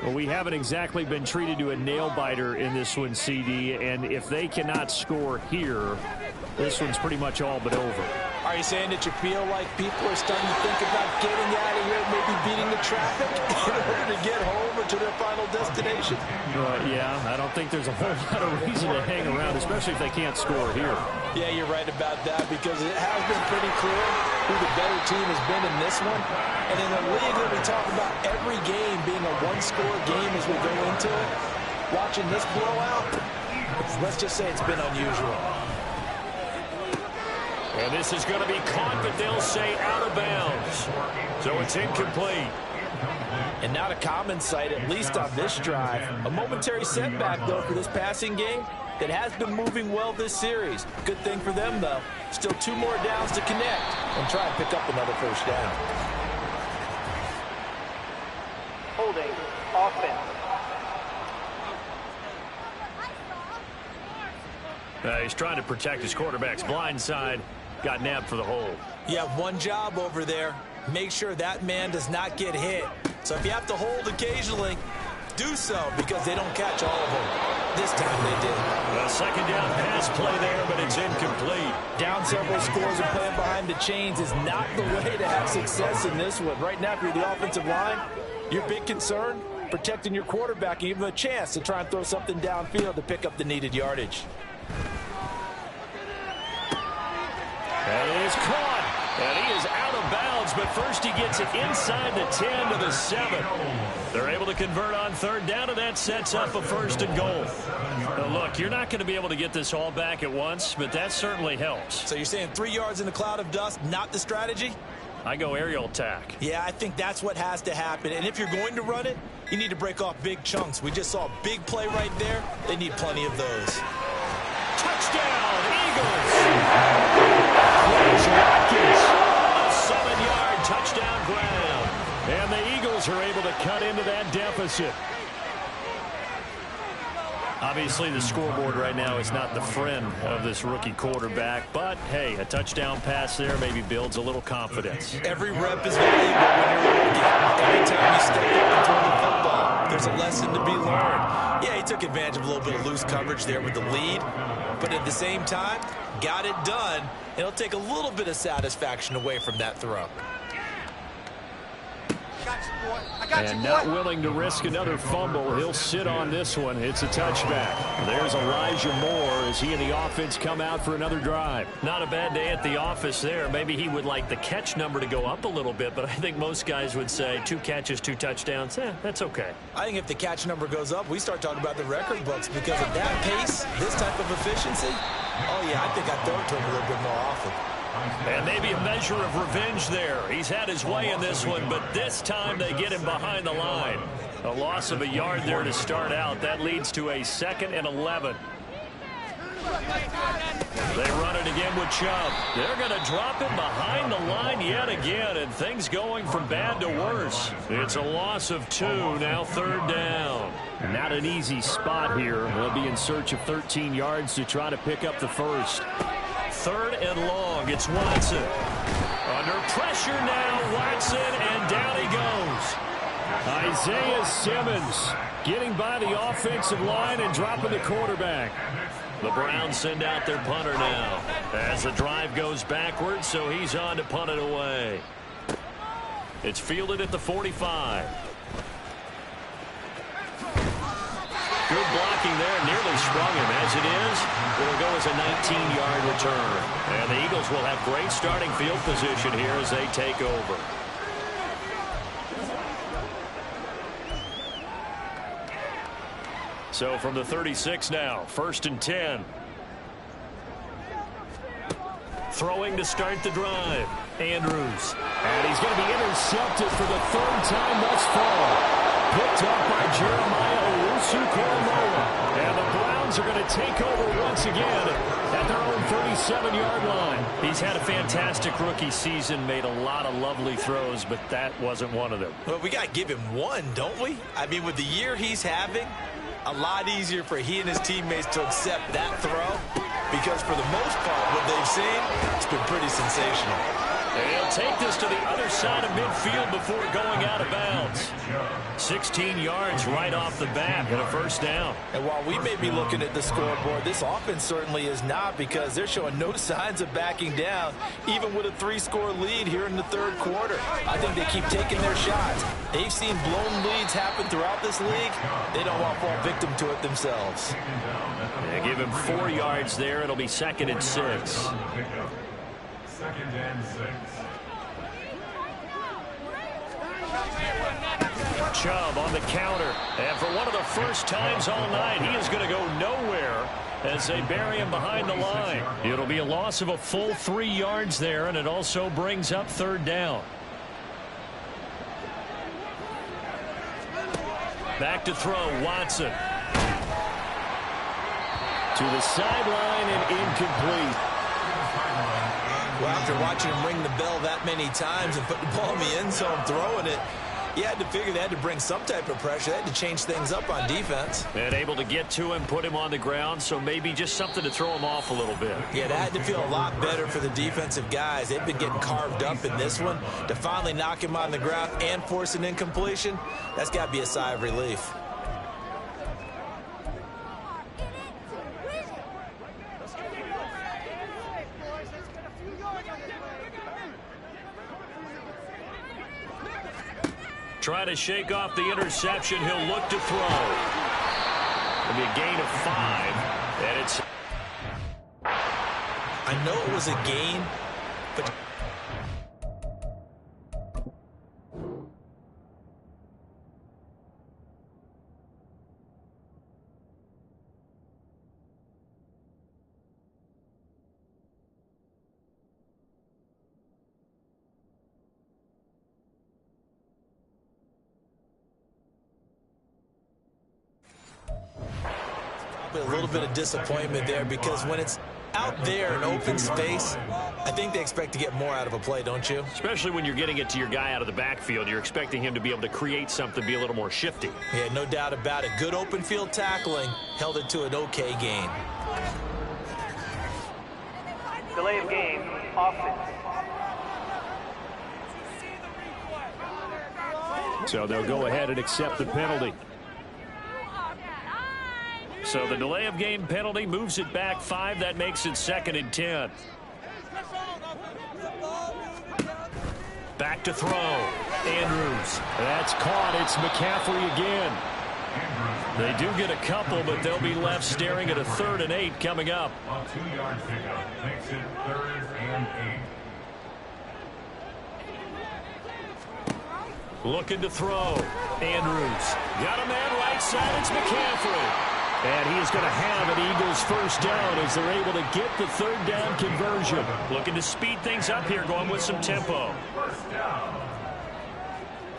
Well, we haven't exactly been treated to a nail-biter in this one, CD, and if they cannot score here, this one's pretty much all but over. Are you saying that you feel like people are starting to think about getting out of here, maybe beating the traffic in order to get home or to their final destination? Yeah, I don't think there's a whole lot of reason to hang around, especially if they can't score here. Yeah, you're right about that because it has been pretty clear who the better team has been in this one. And in a league that we talk about every game being a one-score game as we go into it, watching this blowout, let's just say it's been unusual. And this is going to be caught, but they'll say out of bounds. So it's incomplete. And not a common sight, at least on this drive. A momentary setback, though, for this passing game that has been moving well this series. Good thing for them, though. Still 2 more downs to connect and try and pick up another first down. Holding. Offense. He's trying to protect his quarterback's blind side. Got nabbed for the hold. You have one job over there. Make sure that man does not get hit. So if you have to hold occasionally, do so because they don't catch all of them. This time they did. A second down pass play there, but it's incomplete. Down several scores and playing behind the chains is not the way to have success in this one. Right now, if you're the offensive line, your big concern, protecting your quarterback and give him a chance to try and throw something downfield to pick up the needed yardage. And it is caught. And he is out of bounds, but first he gets it inside the 10 to the 7. They're able to convert on third down, and that sets up a 1st and goal. Now look, you're not going to be able to get this all back at once, but that certainly helps. So you're saying 3 yards in the cloud of dust, not the strategy? I go aerial attack. Yeah, I think that's what has to happen. And if you're going to run it, you need to break off big chunks. We just saw a big play right there. They need plenty of those. Touchdown, Eagles! Watkins, a 7-yard touchdown ground. And the Eagles are able to cut into that deficit. Obviously, the scoreboard right now is not the friend of this rookie quarterback. But, hey, a touchdown pass there maybe builds a little confidence. Every rep is valuable when you're a rookie. Every time you step up and throw the football, there's a lesson to be learned. Yeah, he took advantage of a little bit of loose coverage there with the lead. But at the same time, got it done. It'll take a little bit of satisfaction away from that throw. And not willing to risk another fumble. He'll sit on this one. It's a touchback. There's Elijah Moore as he and the offense come out for another drive. Not a bad day at the office there. Maybe he would like the catch number to go up a little bit, but I think most guys would say 2 catches, 2 touchdowns. That's okay. I think if the catch number goes up, we start talking about the record books because at that pace, this type of efficiency, oh yeah, I think I'd throw it to him a little bit more often. And maybe a measure of revenge there. He's had his way in this one, but this time they get him behind the line. A loss of a yard there to start out. That leads to a 2nd and 11. They run it again with Chubb. They're going to drop him behind the line yet again, and things going from bad to worse. It's a loss of 2, now 3rd down. Not an easy spot here. They'll be in search of 13 yards to try to pick up the first. 3rd and long. It's Watson. Under pressure now, Watson, and down he goes. Isaiah Simmons getting by the offensive line and dropping the quarterback. The Browns send out their punter now as the drive goes backwards, so he's on to punt it away. It's fielded at the 45. Good blocking there, nearly sprung him. As it is, it'll go as a 19-yard return. And the Eagles will have great starting field position here as they take over. So from the 36 now, 1st and 10. Throwing to start the drive. Andrews. And he's going to be intercepted for the 3rd time thus far. Picked up by Jeremiah Owusu-Koramoah. And the Browns are going to take over once again at their own 37-yard line. He's had a fantastic rookie season, made a lot of lovely throws, but that wasn't one of them. Well, we got to give him one, don't we? I mean, with the year he's having, a lot easier for he and his teammates to accept that throw because for the most part, what they've seen, it's been pretty sensational. They'll take this to the other side of midfield before going out of bounds. 16 yards right off the bat and a first down. And while we may be looking at the scoreboard, this offense certainly is not, because they're showing no signs of backing down, even with a 3-score lead here in the third quarter. I think they keep taking their shots. They've seen blown leads happen throughout this league. They don't want to fall victim to it themselves. They give him 4 yards there. It'll be 2nd and 6. 2nd and 6. Chubb on the counter. And for one of the first times all night, he is going to go nowhere as they bury him behind the line. It'll be a loss of a full 3 yards there, and it also brings up 3rd down. Back to throw, Watson. To the sideline and incomplete. Well, after watching him ring the bell that many times and put the ball in the end zone, throwing it, you had to figure they had to bring some type of pressure. They had to change things up on defense. And able to get to him, put him on the ground, so maybe just something to throw him off a little bit. Yeah, that had to feel a lot better for the defensive guys. They've been getting carved up in this one. To finally knock him on the ground and force an incompletion, that's got to be a sigh of relief. Try to shake off the interception. He'll look to throw. It'll be a gain of 5. And it's... I know it was a gain, but... a little bit of disappointment there, because when it's out there in open space, I think they expect to get more out of a play, don't you? Especially when you're getting it to your guy out of the backfield. You're expecting him to be able to create something, be a little more shifty. Yeah, no doubt about it. Good open field tackling held it to an okay gain. Delay of game, offense. So they'll go ahead and accept the penalty. So the delay of game penalty moves it back 5. That makes it 2nd and 10. Back to throw. Andrews. That's caught. It's McCaffrey again. They do get a couple, but they'll be left staring at a 3rd and 8 coming up. A 2-yard pickup makes it 3rd and 8. Looking to throw. Andrews. Got a man right side. It's McCaffrey. And he is going to have an Eagles first down as they're able to get the 3rd down conversion. Looking to speed things up here, going with some tempo. First down.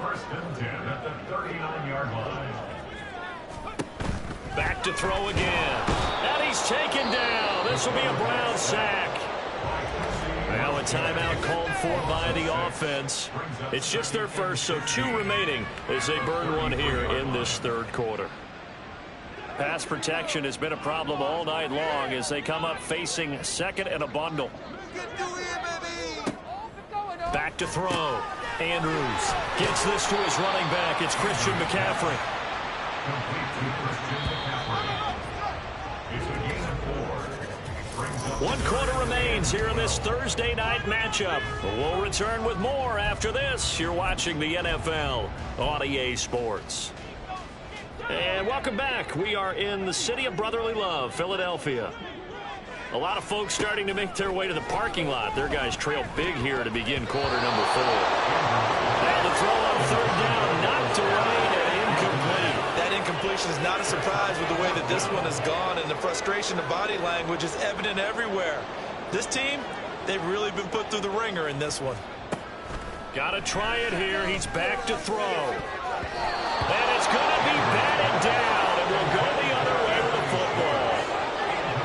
1st and 10 at the 39-yard line. Back to throw again. And he's taken down. This will be a Brown sack. Now a timeout called for by the offense. It's just their first, so 2 remaining as they burn one here in this 3rd quarter. Pass protection has been a problem all night long as they come up facing 2nd and a bundle. Back to throw. Andrews gets this to his running back. It's Christian McCaffrey. It's a gain of 4. 1 quarter remains here in this Thursday night matchup. We'll return with more after this. You're watching the NFL on EA Sports. And welcome back. We are in the city of brotherly love, Philadelphia. A lot of folks starting to make their way to the parking lot. Their guys trail big here to begin quarter number 4. And the throw on 3rd down, knocked away and incomplete. That incompletion is not a surprise with the way that this one has gone, and the frustration of body language is evident everywhere. This team, they've really been put through the ringer in this one. Got to try it here. He's back to throw. And it's going to be batted down, and will go the other way with the football.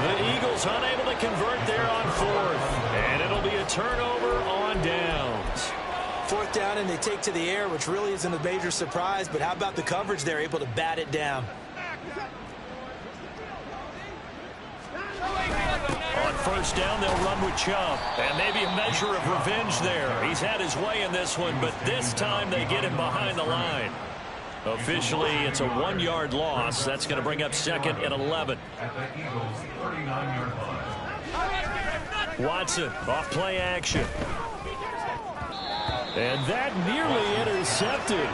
The Eagles unable to convert there on 4th, and it'll be a turnover on downs. 4th down, and they take to the air, which really isn't a major surprise, but how about the coverage? They're able to bat it down. On first down, they'll run with Chubb. And maybe a measure of revenge there. He's had his way in this one, but this time they get him behind the line. Officially, it's a 1-yard loss. That's going to bring up 2nd and 11. At the Eagles' 39-yard line. Watson off play action. And that nearly intercepted.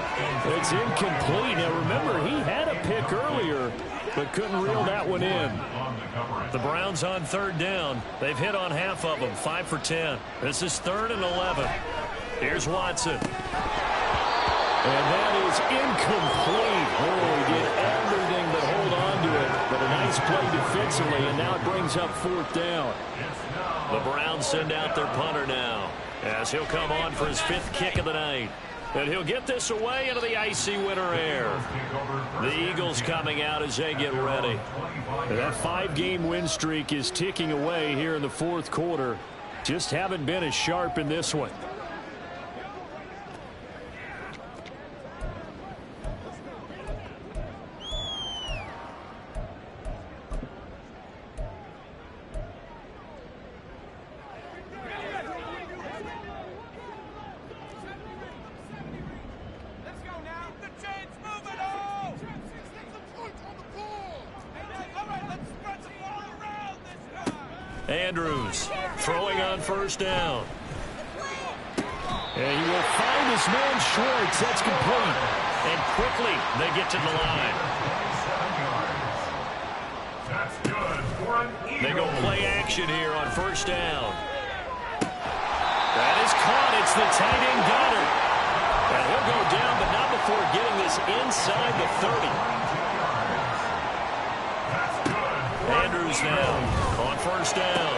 It's incomplete. Now remember, he had a pick earlier, but couldn't reel that one in. The Browns on 3rd down. They've hit on half of them, 5 for 10. This is 3rd and 11. Here's Watson. And that is incomplete. Oh, he did everything but hold on to it. But a nice play defensively, and now it brings up 4th down. The Browns send out their punter now, as he'll come on for his 5th kick of the night. And he'll get this away into the icy winter air. The Eagles coming out as they get ready. And that 5-game win streak is ticking away here in the 4th quarter. Just haven't been as sharp in this one. Andrews throwing on 1st down. And he will find his man Schwartz. That's complete. And quickly they get to the line. That's good for an Eagle. They go play action here on 1st down. That is caught. It's the tight end Goddard. And he'll go down, but not before getting this inside the 30. Andrews now on 1st down.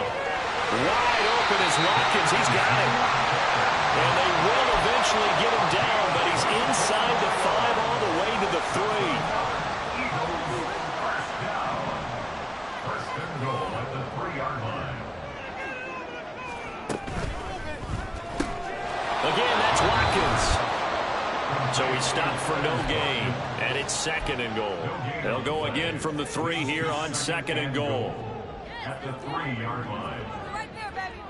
Wide open is Watkins. He's got him. And they will eventually get him down, but he's inside the 5 all the way to the 3. Eagles, 1st down. 1st and goal at the 3-yard line. Again, that's Watkins. So he stopped for no gain, and it's 2nd and goal. They'll go again from the 3 here on 2nd and goal. At the 3-yard line. Right there, baby.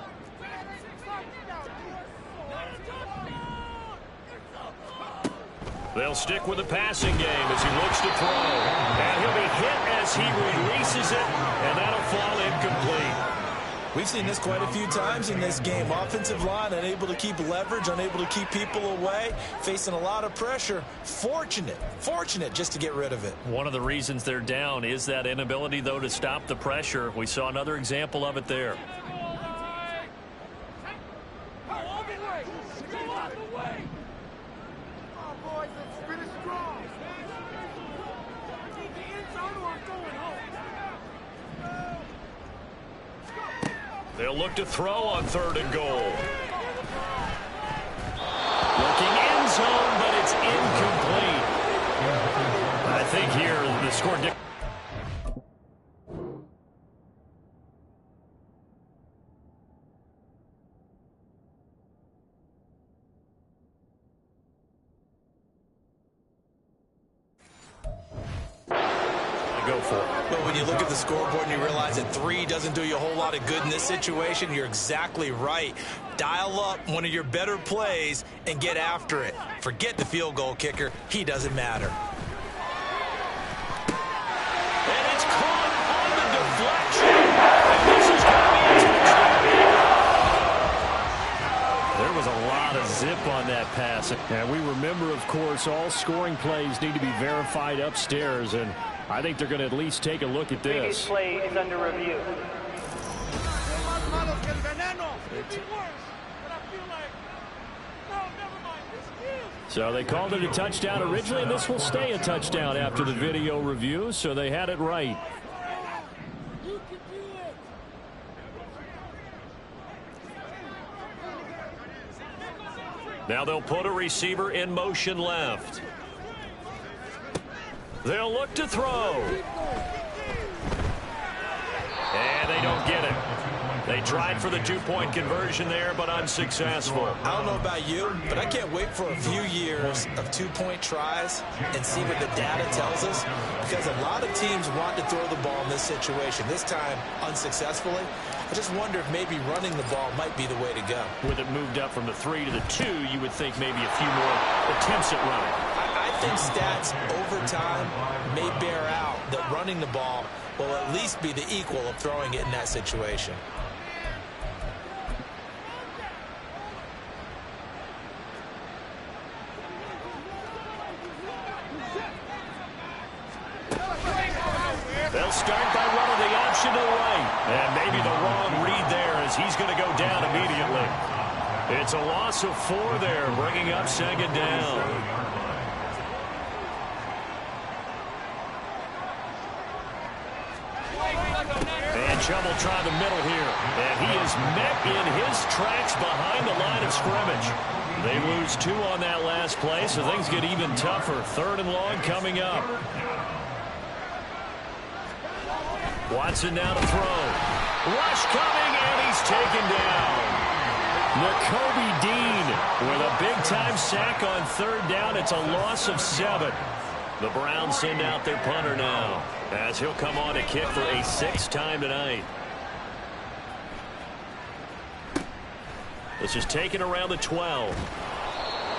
They'll stick with the passing game as he looks to throw. And he'll be hit as he releases it, and that'll fall incomplete. We've seen this quite a few times in this game. Offensive line unable to keep leverage, unable to keep people away, facing a lot of pressure. Fortunate just to get rid of it. One of the reasons they're down is that inability, though, to stop the pressure. We saw another example of it there. They'll look to throw on 3rd and goal. Looking end zone, but it's incomplete. I think here the score. Go for it. But when you look at the scoreboard and you realize that 3 doesn't do you a whole lot of good in this situation, you're exactly right. Dial up one of your better plays and get after it. Forget the field goal kicker. He doesn't matter. And it's caught on the deflection. And this is going to be a touchdown. There was a lot of zip on that pass. And we remember, of course, all scoring plays need to be verified upstairs. And I think they're going to at least take a look at Previous this. play is under review. So they called it a touchdown originally, and this will stay a touchdown after the video review, so they had it right. Now they'll put a receiver in motion left. They'll look to throw. And they don't get it. They tried for the two-point conversion there, but unsuccessful. I don't know about you, but I can't wait for a few years of two-point tries and see what the data tells us, because a lot of teams want to throw the ball in this situation, this time unsuccessfully. I just wonder if maybe running the ball might be the way to go. With it moved up from the 3 to the 2, you would think maybe a few more attempts at running. I think stats over time may bear out that running the ball will at least be the equal of throwing it in that situation. They'll start by running the option to the right. And maybe the wrong read there as he's going to go down immediately. It's a loss of 4 there, bringing up second down. And Chubb will try the middle here. And he is met in his tracks behind the line of scrimmage. They lose 2 on that last play, so things get even tougher. 3rd and long coming up. Watson now to throw. Rush coming, and he's taken down. Nakobe Dean with a big-time sack on 3rd down. It's a loss of 7. The Browns send out their punter now, as he'll come on to kick for a 6th time tonight. This is taken around the 12.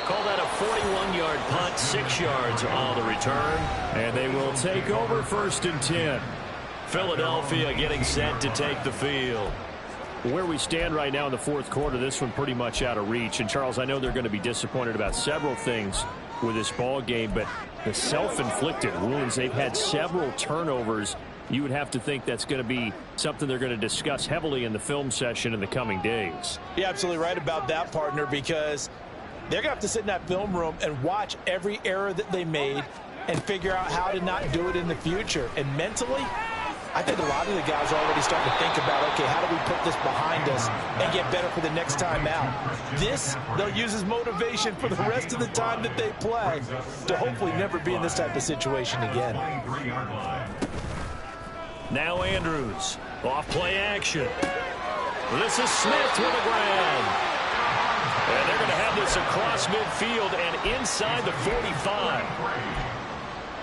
Call that a 41-yard punt, 6 yards on the return. And they will take over 1st and 10. Philadelphia getting set to take the field. Where we stand right now in the 4th quarter, this one pretty much out of reach. And, Charles, I know they're going to be disappointed about several things with this ball game, but the self-inflicted wounds, they've had several turnovers. You would have to think that's going to be something they're going to discuss heavily in the film session in the coming days. You're absolutely right about that, partner, because they're going to have to sit in that film room and watch every error that they made and figure out how to not do it in the future. And mentally, I think a lot of the guys are already starting to think about, okay, how do we put this behind us and get better for the next time out? This, they'll use as motivation for the rest of the time that they play to hopefully never be in this type of situation again. Now Andrews, off play action. This is Smith with a grab. And they're going to have this across midfield and inside the 45.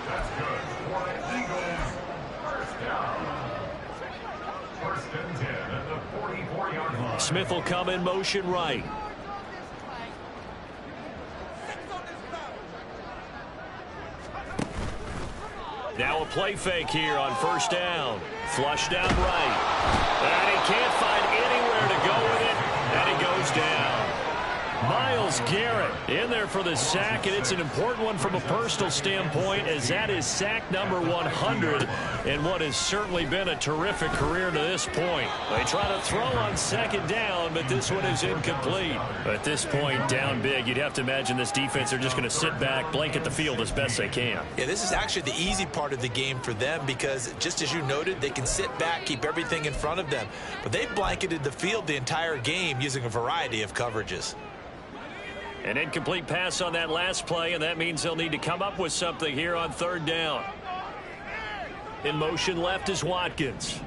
That's good for the Eagles. First down. 1st and 10 at the 44-yard line. Smith will come in motion right. Now a play fake here on 1st down. Flushed out right. And he can't find anywhere to go with it. And he goes down. Myles Garrett in there for the sack, and it's an important one from a personal standpoint, as that is sack number 100 in what has certainly been a terrific career to this point. They try to throw on 2nd down, but this one is incomplete. At this point, down big, you'd have to imagine this defense are just going to sit back, blanket the field as best they can. Yeah, this is actually the easy part of the game for them because, just as you noted, they can sit back, keep everything in front of them. But they've blanketed the field the entire game using a variety of coverages. An incomplete pass on that last play, and that means they'll need to come up with something here on 3rd down. In motion left is Watkins.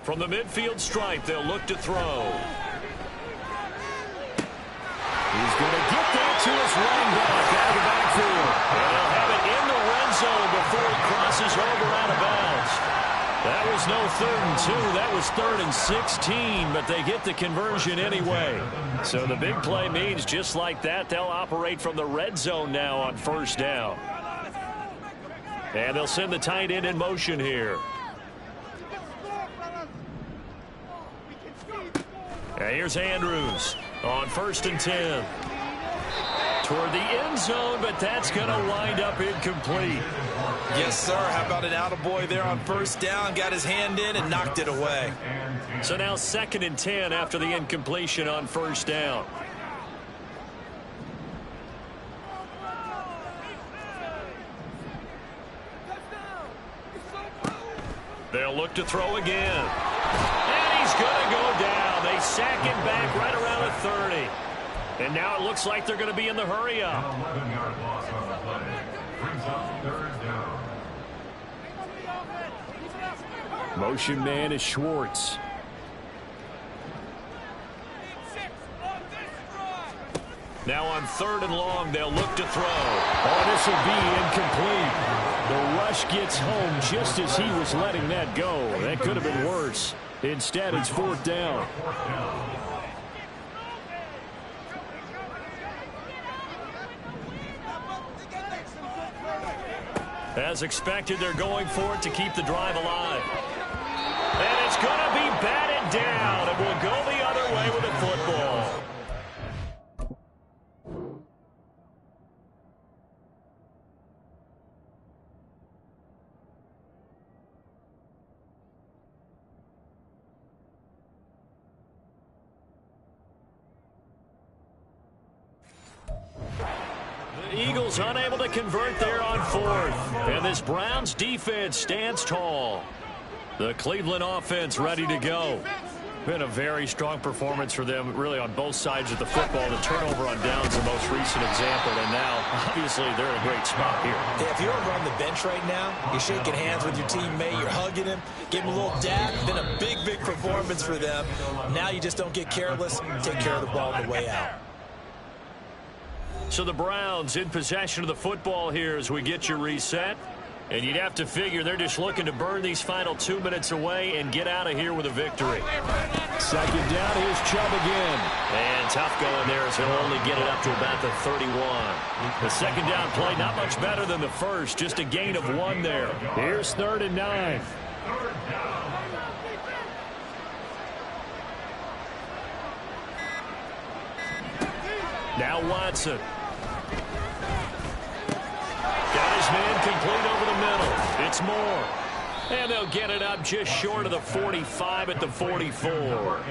From the midfield stripe, they'll look to throw. He's going to get that to his running back out of the backfield. And they'll have it in the red zone before he crosses over out of bounds. That was no 3rd and 2. That was 3rd and 16, but they get the conversion anyway. So the big play means just like that, they'll operate from the red zone now on 1st down. And they'll send the tight end in motion here. And here's Andrews on 1st and 10. Toward the end zone, but that's going to wind up incomplete. Yes, sir. How about an attaboy there on 1st down? Got his hand in and knocked it away. So now 2nd and 10 after the incompletion on 1st down. They'll look to throw again. And he's going to go down. They sack him back right around the 30. And now it looks like they're going to be in the hurry up. 11-yard loss on the play. Brings up third down. Motion man is Schwartz. Now on 3rd and long, they'll look to throw. Oh, this will be incomplete. The rush gets home just as he was letting that go. That could have been worse. Instead, it's 4th down. As expected, they're going for it to keep the drive alive. And it's going to be batted down. It will go the other way with the football. Eagles unable to convert there on 4th. And this Browns defense stands tall. The Cleveland offense ready to go. Been a very strong performance for them, really, on both sides of the football. The turnover on downs, the most recent example. And now, obviously, they're in a great spot here. Yeah, if you're over on the bench right now, you're shaking hands with your teammate, you're hugging him, giving him a little dab. It's been a big, big performance for them. Now you just don't get careless. Take care of the ball on the way out. So the Browns in possession of the football here as we get you reset. And you'd have to figure they're just looking to burn these final 2 minutes away and get out of here with a victory. 2nd down, here's Chubb again. And tough going there as he'll only get it up to about the 31. The 2nd down play not much better than the first, just a gain of 1 there. Here's 3rd and 9. Now Watson. Got his man complete over the middle. It's Moore. And they'll get it up just short of the 45 at the 44.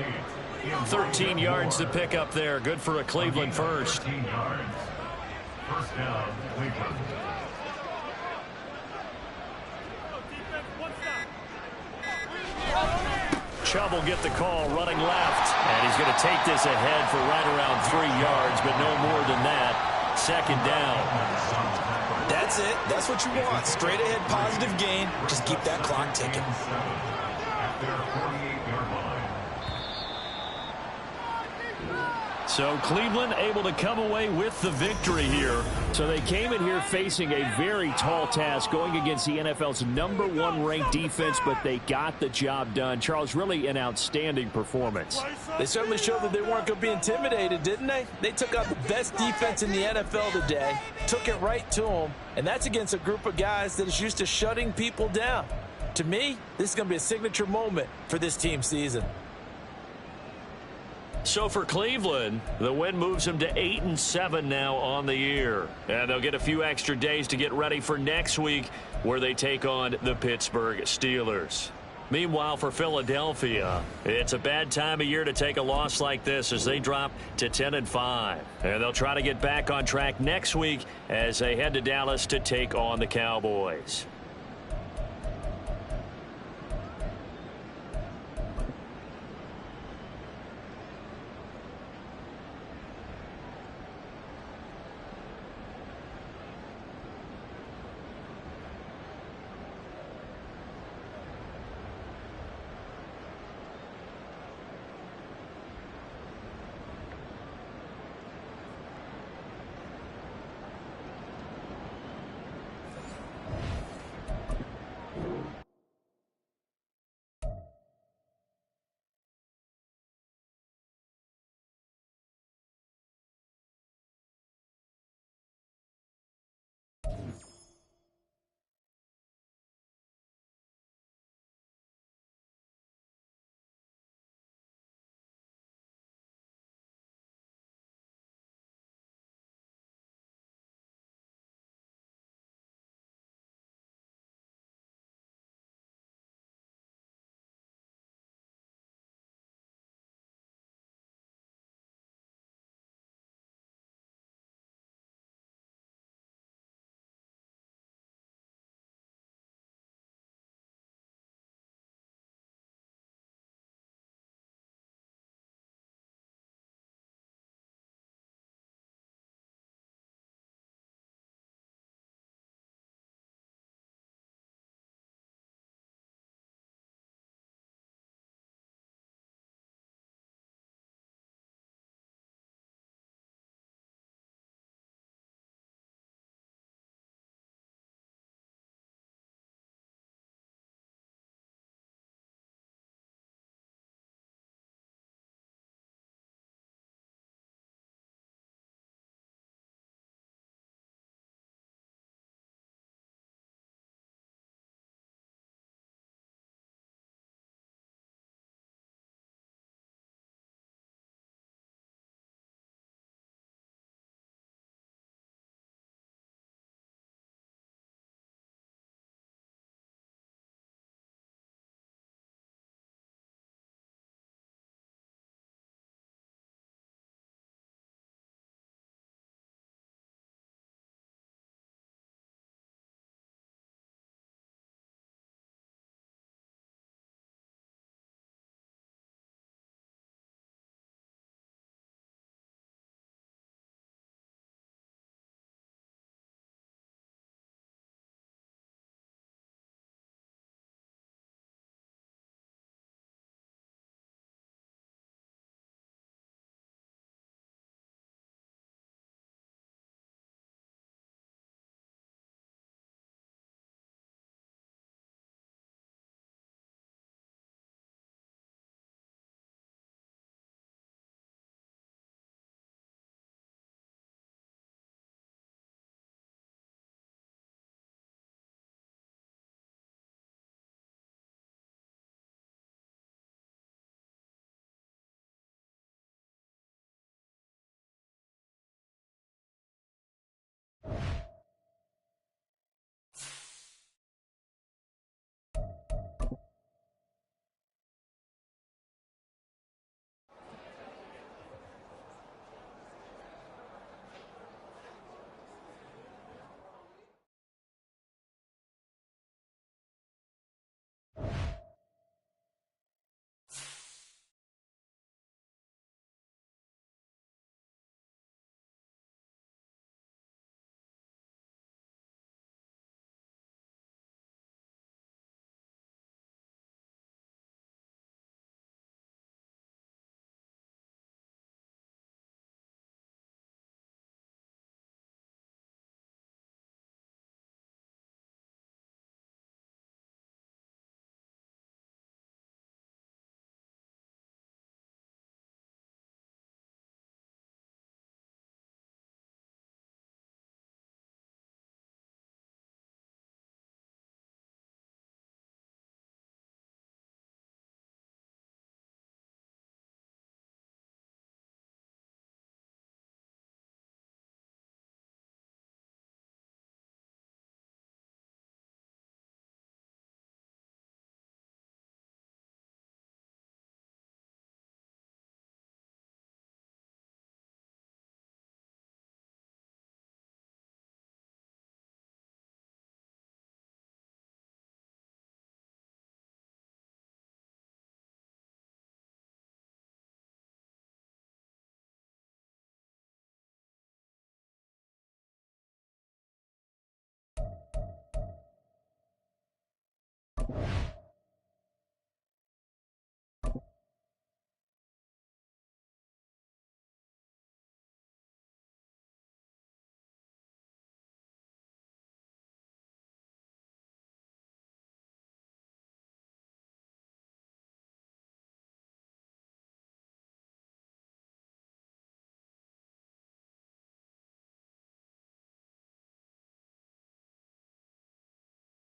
13 yards to pick up there. Good for a Cleveland first. 13 yards. First down, Cleveland. Chubb will get the call running left. And he's going to take this ahead for right around 3 yards, but no more than that. 2nd down. That's it. That's what you want. Straight ahead positive gain. Just keep that clock ticking. At their 48-yard line. So Cleveland able to come away with the victory here. So they came in here facing a very tall task going against the NFL's #1 ranked defense, but they got the job done. Charles, really an outstanding performance. They certainly showed that they weren't going to be intimidated, didn't they? They took out the best defense in the NFL today, took it right to them, and that's against a group of guys that is used to shutting people down. To me, this is going to be a signature moment for this team season. So for Cleveland, the win moves them to 8-7 now on the year. And they'll get a few extra days to get ready for next week where they take on the Pittsburgh Steelers. Meanwhile, for Philadelphia, it's a bad time of year to take a loss like this as they drop to 10-5. And they'll try to get back on track next week as they head to Dallas to take on the Cowboys.